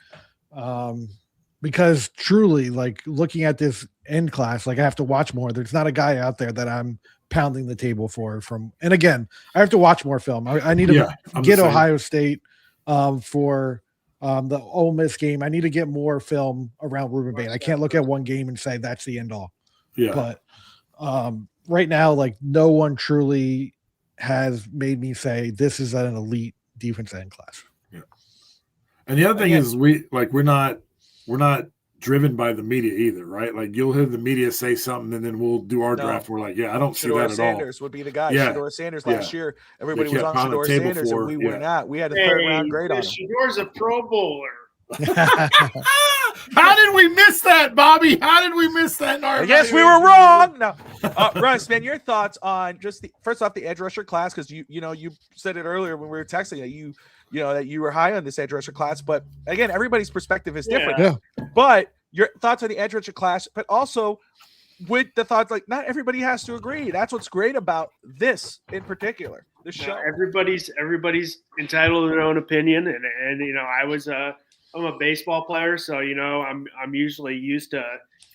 Because truly, like looking at this end class, like I have to watch more. There's not a guy out there that I'm pounding the table for. And again, I have to watch more film. I need to get Ohio State for the Ole Miss game. I need to get more film around Ruben Bain. I can't look at one game and say that's the end all. Yeah. But right now, like no one truly has made me say this is an elite defense end class. Yeah. And the other thing is we're not driven by the media either, right? Like you'll hear the media say something and then we'll do our draft. We're like, I don't see that at Sanders all. would be the guy. Yeah. Shedeur Sanders last year. Everybody was on kept Shedeur Sanders and we were not. We had a third round grade on him. Shedor's a Pro Bowler. How did we miss that, Bobby? How did we miss that in our I guess we were wrong. No, Russ, man, your thoughts on just first off the edge rusher class, because you said it earlier when we were texting that that you were high on this edge rusher class, but again, everybody's perspective is different. Yeah. But your thoughts on the edge rusher class, but also with the thoughts like not everybody has to agree. That's what's great about this in particular. The show. Everybody's entitled to their own opinion, and I'm a baseball player, so I'm usually used to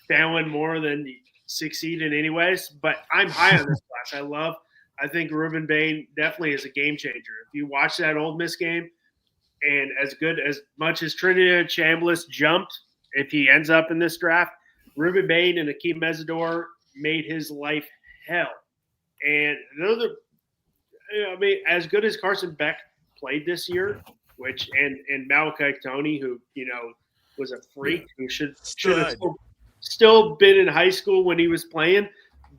failing more than succeeding anyways. But I'm high on this class. I think Ruben Bain definitely is a game changer. If you watch that Ole Miss game, and as much as Trinidad Chambliss jumped, if he ends up in this draft, Ruben Bain and Akeem Mesidor made his life hell. And as good as Carson Beck played this year, and Malachi Tony, who was a freak, who should have still been in high school when he was playing.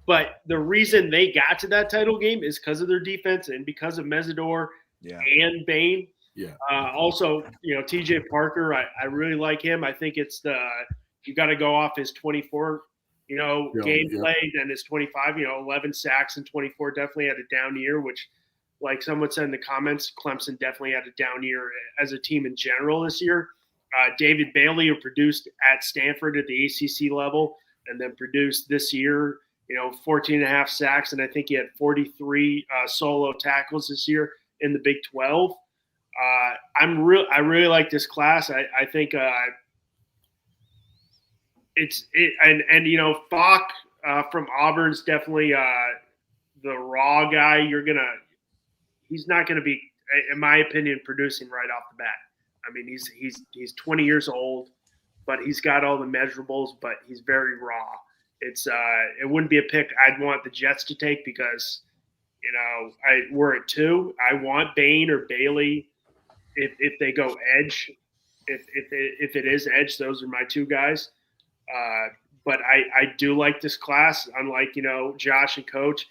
But the reason they got to that title game is because of their defense and because of Mesidor and Bain. Yeah. Also, TJ Parker, I really like him. I think it's you got to go off his 24, game played, and his 25, 11 sacks and 24. Definitely had a down year, which, like someone said in the comments, Clemson definitely had a down year as a team in general this year. David Bailey, who produced at Stanford at the ACC level, and then produced this year, 14 and a half sacks, and I think he had 43 solo tackles this year in the Big 12. I really like this class. I think Falk from Auburn's definitely the raw guy. He's not gonna be, in my opinion, producing right off the bat. I mean, he's 20 years old, but he's got all the measurables, but he's very raw. It wouldn't be a pick I'd want the Jets to take because we're at 2. I want Bain or Bailey if they go edge. If it is edge, those are my 2 guys. But I do like this class. Unlike Josh and Coach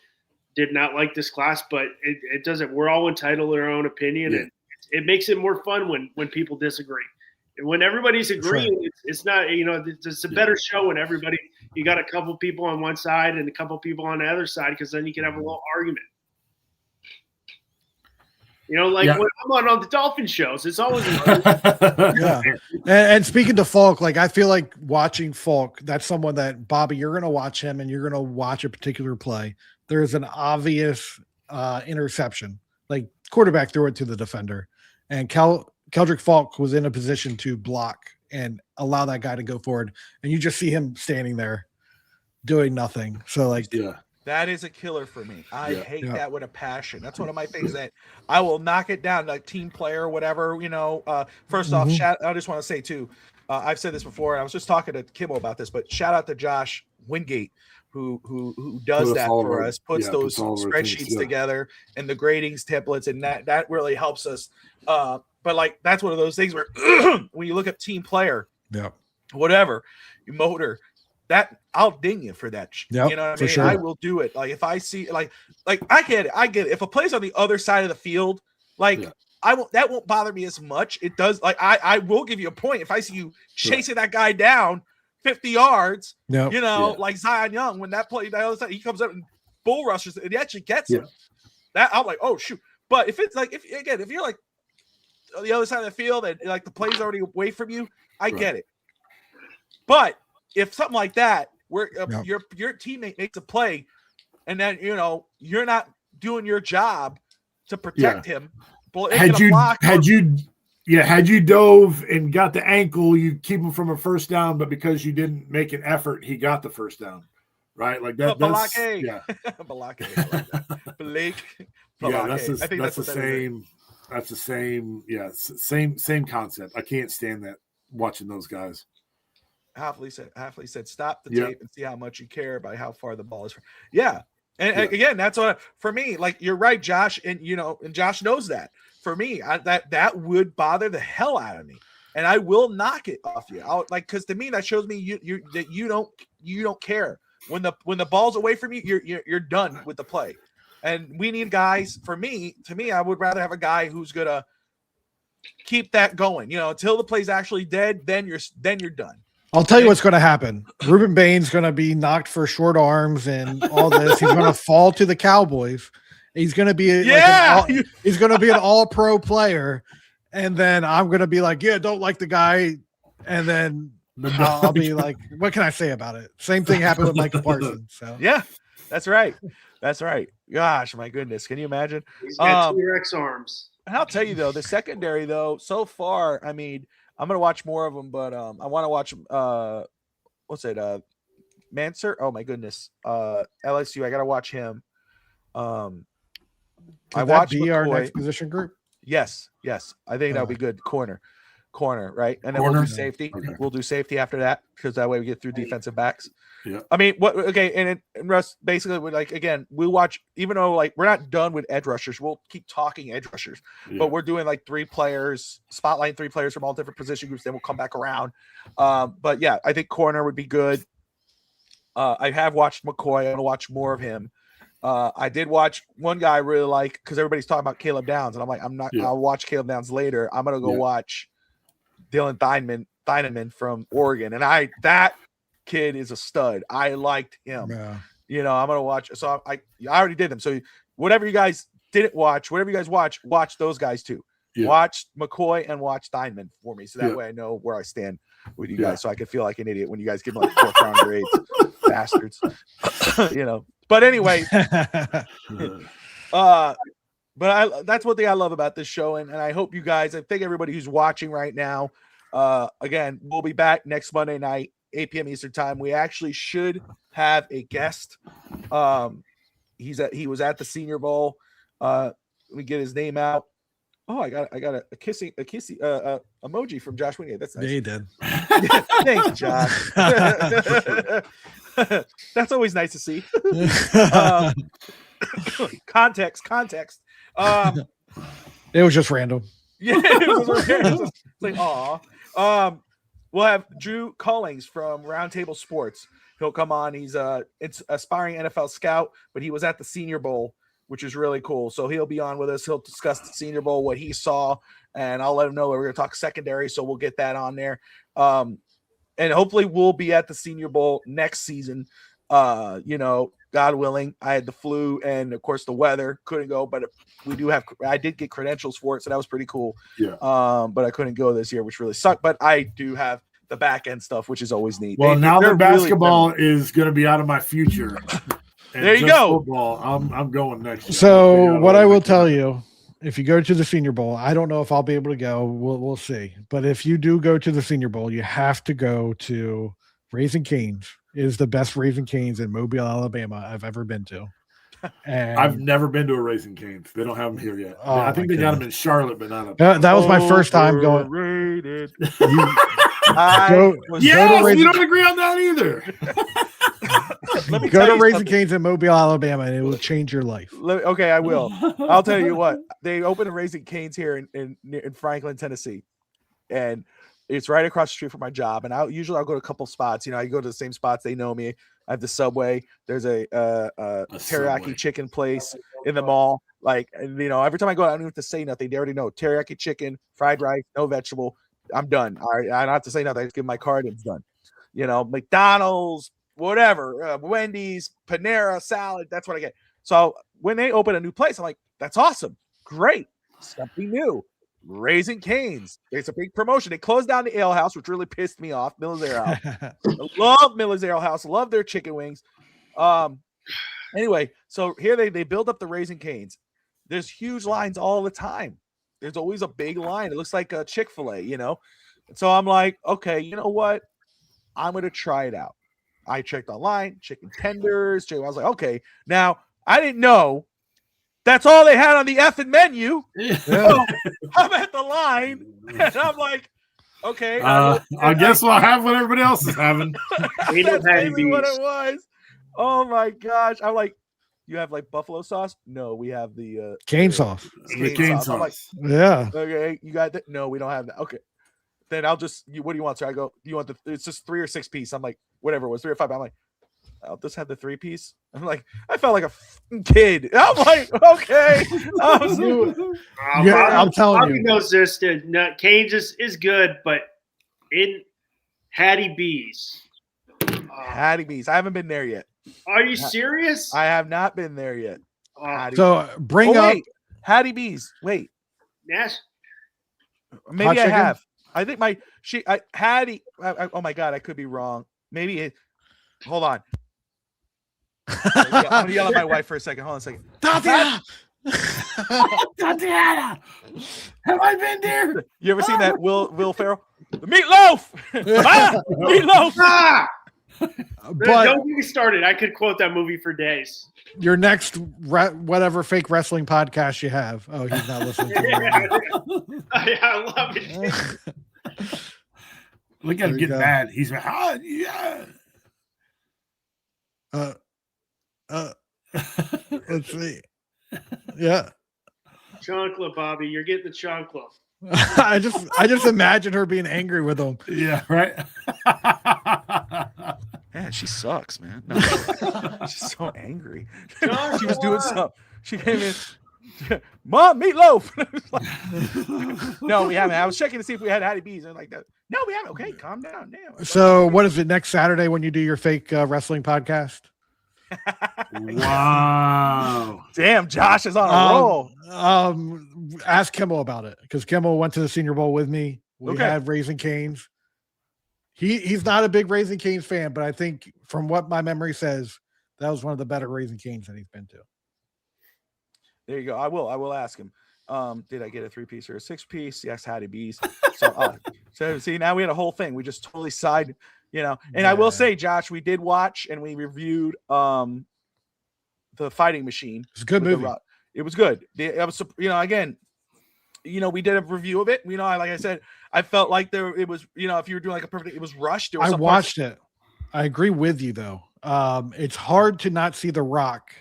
did not like this class, but it doesn't. We're all entitled to our own opinion, and it makes it more fun when people disagree. And when everybody's agreeing, it's not. It's a better show when everybody. You got a couple people on one side and a couple people on the other side, because then you can have a little argument. When I'm on the Dolphin shows, it's always yeah. And speaking to Falk, like I feel like watching Falk, that's someone that, Bobby, you're going to watch him and you're going to watch a particular play. There's an obvious interception. Like quarterback threw it to the defender, and Keldrick Falk was in a position to block and allow that guy to go forward, and you just see him standing there doing nothing. So that is a killer for me. I hate that with a passion. That's one of my things that I will knock it down, like team player or whatever. First off, I just want to say too, I've said this before. I was just talking to Kibble about this, but shout out to Josh Wingate, who does that for us, puts those spreadsheets together and the gradings templates, and that really helps us. But that's one of those things where when you look at team player, whatever, motor, that I'll ding you for that. Yep, You know what I for mean? sure. I will do it. Like if I see like I get it. If a play's on the other side of the field, like that won't bother me as much. It does. Like I will give you a point if I see you chasing that guy down 50 yards. Yep. You know, like Zion Young when that play the other side, he comes up and bull rushes and he actually gets him. That I'm like, oh shoot. But if it's like if you're like on the other side of the field and like the play's already away from you, I get it. But if something like that, where your teammate makes a play, and then you're not doing your job to protect him, had you dove and got the ankle, you keep him from a first down. But because you didn't make an effort, he got the first down, right? Like that. Malachi. Malachi. Blake. Yeah, that's the same. That's the same. Yeah, same concept. I can't stand that watching those guys. Hafley said, stop the tape and see how much you care about how far the ball is. And again, that's what for me. Like you're right, Josh, and and Josh knows that. For me, that would bother the hell out of me, and I will knock it off you. Because to me that shows me that you don't care when the ball's away from you. You're done with the play, and we need guys. To me, I would rather have a guy who's gonna keep that going. Until the play's actually dead. Then you're done. I'll tell you what's going to happen. Ruben Bain's going to be knocked for short arms and all this. He's going to fall to the Cowboys. He's going to be he's going to be an all-pro player, and then I'm going to be like, don't like the guy, and then I'll be like, what can I say about it? Same thing happened with Micah Parsons. So yeah, that's right. Gosh, my goodness, can you imagine? He's got T-Rex arms. And I'll tell you though, the secondary though, so far, I mean. I'm gonna watch more of them, but I want to watch Manser. Oh my goodness, LSU. I gotta watch him. I watched our next position group. Yes. I think that would be good. Corner, right? And then we'll do safety. Okay. We'll do safety after that because that way we get through defensive backs. Yeah. I mean, and Russ, basically, we'll watch, even though like we're not done with edge rushers, we'll keep talking edge rushers, but we're doing like 3 players, spotlight 3 players from all different position groups. Then we'll come back around. But yeah, I think corner would be good. I have watched McCoy. I'm going to watch more of him. I did watch one guy I really like because everybody's talking about Caleb Downs, and I'm like, I'll watch Caleb Downs later. I'm going to go watch Dylan Theineman from Oregon. And that kid is a stud. I liked him. Yeah. I'm gonna watch. So I already did them. So whatever you guys didn't watch, whatever you guys watch those guys too. Watch McCoy and watch Steinman for me, so that way I know where I stand with you guys, so I can feel like an idiot when you guys give me like 4th round grades, bastards. But anyway, but that's one thing I love about this show, and I hope you guys. I think everybody who's watching right now. Again, we'll be back next Monday night. 8 p.m. Eastern time. We actually should have a guest. He was at the Senior Bowl. Let me get his name out. Oh, I got a kissy emoji from Josh Wingate. That's nice. Yeah, he did. Thanks, Josh. That's always nice to see. Context. It was just random. Yeah, it was it's like, aw. We'll have Drew Collings from Roundtable Sports. He'll come on. He's it's aspiring NFL scout, but he was at the Senior Bowl, which is really cool. So he'll be on with us. He'll discuss the Senior Bowl, what he saw, and I'll let him know that we're going to talk secondary. So we'll get that on there. And hopefully we'll be at the Senior Bowl next season. God willing. I had the flu and of course the weather, couldn't go, but I did get credentials for it. So that was pretty cool. Yeah. But I couldn't go this year, which really sucked, but I do have the back end stuff, which is always neat. Well, now that basketball is going to be out of my future. There you go. Football, I'm going next year. So what I will tell you, if you go to the Senior Bowl, I don't know if I'll be able to go. We'll see. But if you do go to the Senior Bowl, you have to go to Raising Cane's. It is the best Raising Cane's in Mobile, Alabama I've ever been to. And I've never been to a Raising Cane's. They don't have them here yet. I think they got them in Charlotte, but not up. That was my first time going. You don't agree on that either. Go to Raising Cane's in Mobile, Alabama, and it will change your life. Okay, I will. I'll tell you what. They opened a Raising Cane's here in Franklin, Tennessee, and It's right across the street from my job, and I'll go to a couple spots. I go to the same spots. They know me. I have the Subway. There's a teriyaki Subway. chicken place in the mall. Like, every time I go, I don't even have to say nothing. They already know teriyaki chicken, fried rice, no vegetable. I'm done. I don't have to say nothing. I just give my card and it's done. McDonald's, whatever, Wendy's, Panera, salad. That's what I get. So when they open a new place, I'm like, that's awesome. Great. Something new. Raising Cane's. It's a big promotion. They closed down the Ale House, which really pissed me off. Miller's Ale House. I love Miller's Ale House. Love their chicken wings. Anyway, so here they build up the Raising Cane's. There's huge lines all the time. There's always a big line. It looks like a Chick-fil-A, And so I'm like, okay, you know what? I'm going to try it out. I checked online, chicken tenders. I was like, okay. Now, I didn't know that's all they had on the effing menu. So I'm at the line, and I'm like, okay. I guess we'll have what everybody else is having. That's maybe what it was. Oh, my gosh. I'm like, you have like buffalo sauce? No, we have the cane sauce. The cane sauce. I'm like, Yeah. okay, you got that? No, we don't have that. Okay. Then I'll just, what do you want, sir? I go, do you want it's just 3 or 6 piece. I'm like, whatever it was, 3 or 5. I'm like, I'll just have the 3 piece. I'm like, I felt like a kid. I'm like, okay. I'm telling Bobby you. knows this. Cane's is good, but in Hattie B's. Hattie B's. I haven't been there yet. Are you serious? I have not been there yet. So bring up Hattie B's. Wait. Yes. Maybe I have. I think Hattie. Oh my God, I could be wrong. Maybe hold on. I'm gonna yell at my wife for a second. Hold on a second. Tatiana! Tatiana! Have I been there? You ever seen that Will Ferrell? The meatloaf! Meatloaf! Ah! But don't get me started. I could quote that movie for days. your next whatever fake wrestling podcast you have. Oh, he's not listening to me. I love it. Look at him get mad. He's like, yeah. Let's see. Yeah. Chocolate, Bobby. You're getting the chocolate. I just imagine her being angry with him. Yeah, right. Man, she sucks, man. No, she's so angry. She was doing something. She came in. Mom, meatloaf. No, we haven't. I was checking to see if we had Hattie B's. And like that. No, we haven't. Okay, calm down. Damn. So, what is it next Saturday when you do your fake wrestling podcast? Wow. Damn, Josh is on a roll. Ask Kimmel about it because Kimmel went to the Senior Bowl with me. We had Raising Cane's. He's not a big Raising Cane's fan, but I think from what my memory says, that was one of the better Raising Cane's that he's been to. There you go. I will ask him. Did I get a 3-piece or a 6-piece? Yes, Hattie B's. So see, now we had a whole thing. We just totally side, And I will say, Josh, we did watch and we reviewed The Fighting Machine. It's a good movie. It was good. It was, again, we did a review of it. Like I said, I felt like it was, if you were doing like a perfect, it was rushed. I watched it. I agree with you though. It's hard to not see The Rock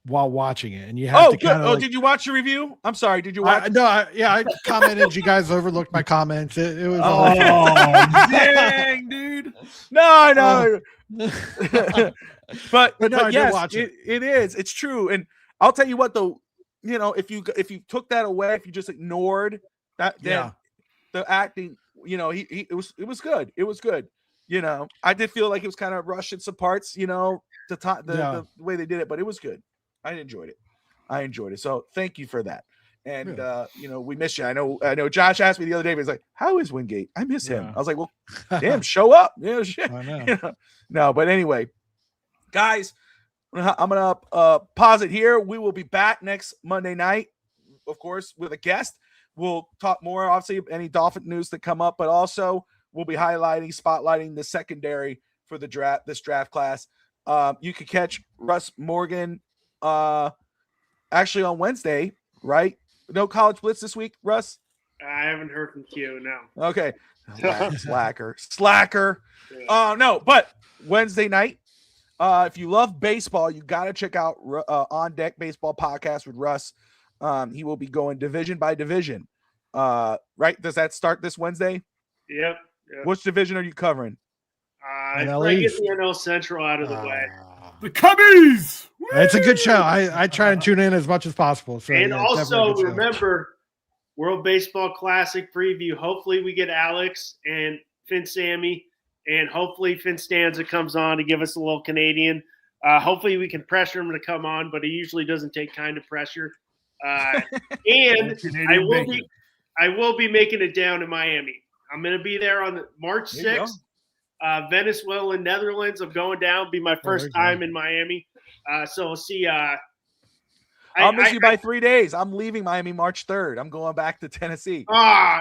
while watching it, and you have to kind of. Did you watch the review? I'm sorry. Did you watch? I commented. You guys overlooked my comments. It was. Dang, dude. No. but yes, watch it is. It's true, and I'll tell you what though. If you took that away, if you just ignored that, then the acting, it was good. It was good. I did feel like it was kind of rushed in some parts. The way they did it, but it was good. I enjoyed it. So thank you for that. And we miss you. I know Josh asked me the other day, but he's like, how is Wingate? I miss him. I was like, well, damn, show up. Shit. I know. No, but anyway, guys, I'm going to pause it here. We will be back next Monday night, of course, with a guest. We'll talk more, obviously, any Dolphin news that come up, but also we'll be spotlighting the secondary for this draft class. You could catch Russ Morgan actually on Wednesday, right? No college blitz this week, Russ? I haven't heard from Q, no. Okay. Slacker. Yeah. No, but Wednesday night, if you love baseball, you got to check out On Deck Baseball Podcast with Russ. He will be going division by division. Right? Does that start this Wednesday? Yep. Which division are you covering? NL I get East. the NL Central out of the way. The Cubbies. It's a good show. I try and tune in as much as possible. So And yeah, definitely a also good show. remember World Baseball Classic preview. Hopefully we get Alex and Finn Sammy, and hopefully Finn Stanza comes on to give us a little Canadian. Hopefully we can pressure him to come on, but he usually doesn't take kind of pressure. And I will be making it down to Miami. I'm going to be there on March 6th. Venezuela, Netherlands. I'm going down. Be my first time in Miami. So we'll see. I'll miss you by 3 days. I'm leaving Miami March 3rd. I'm going back to Tennessee.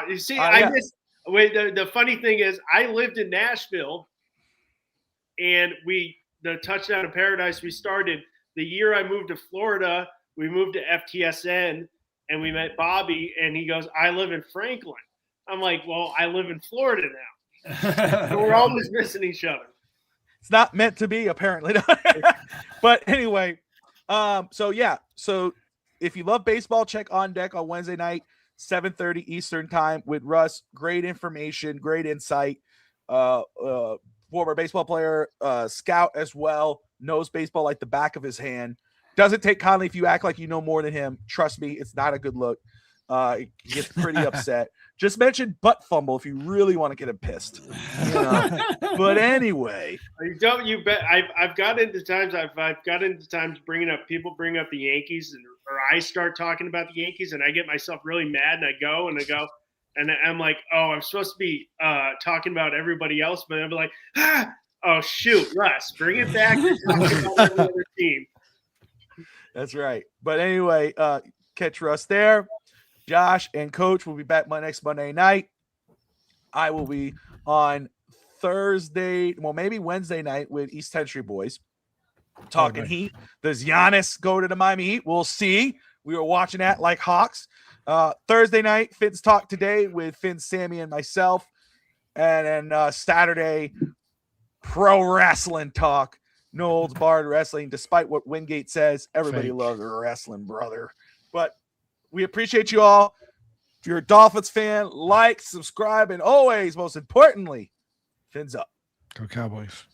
You see, I missed. Wait, the funny thing is, I lived in Nashville, and the Touchdown in Paradise, we started the year I moved to Florida. We moved to FTSN, and we met Bobby, and he goes, I live in Franklin. I'm like, well, I live in Florida now. So we're always missing each other. It's not meant to be, apparently. But anyway, so if you love baseball, check On Deck on Wednesday night, 7:30 Eastern time with Russ. Great information, great insight. Former baseball player, scout as well, knows baseball like the back of his hand. Doesn't take kindly if you act like you know more than him. Trust me, it's not a good look. He gets pretty upset. Just mention butt fumble if you really want to get him pissed. You know? But anyway, you bet. I've got into times. I've got into times bringing up bring up the Yankees, or I start talking about the Yankees, and I get myself really mad, and I go, and I'm like, oh, I'm supposed to be talking about everybody else, but I'm like, oh shoot, Russ, bring it back to talking about every other team. That's right. But anyway, catch Russ there. Josh and Coach will be back next Monday night. I will be on Thursday, well, maybe Wednesday night with East Century boys talking Heat. Does Giannis go to the Miami Heat? We'll see. We were watching that like hawks. Thursday night, Finn's Talk Today with Finn, Sammy, and myself. And then Saturday, pro wrestling talk. No holds barred wrestling, despite what Wingate says. Everybody loves wrestling, brother. But we appreciate you all. If you're a Dolphins fan, like, subscribe, and always, most importantly, fins up. Go Cowboys.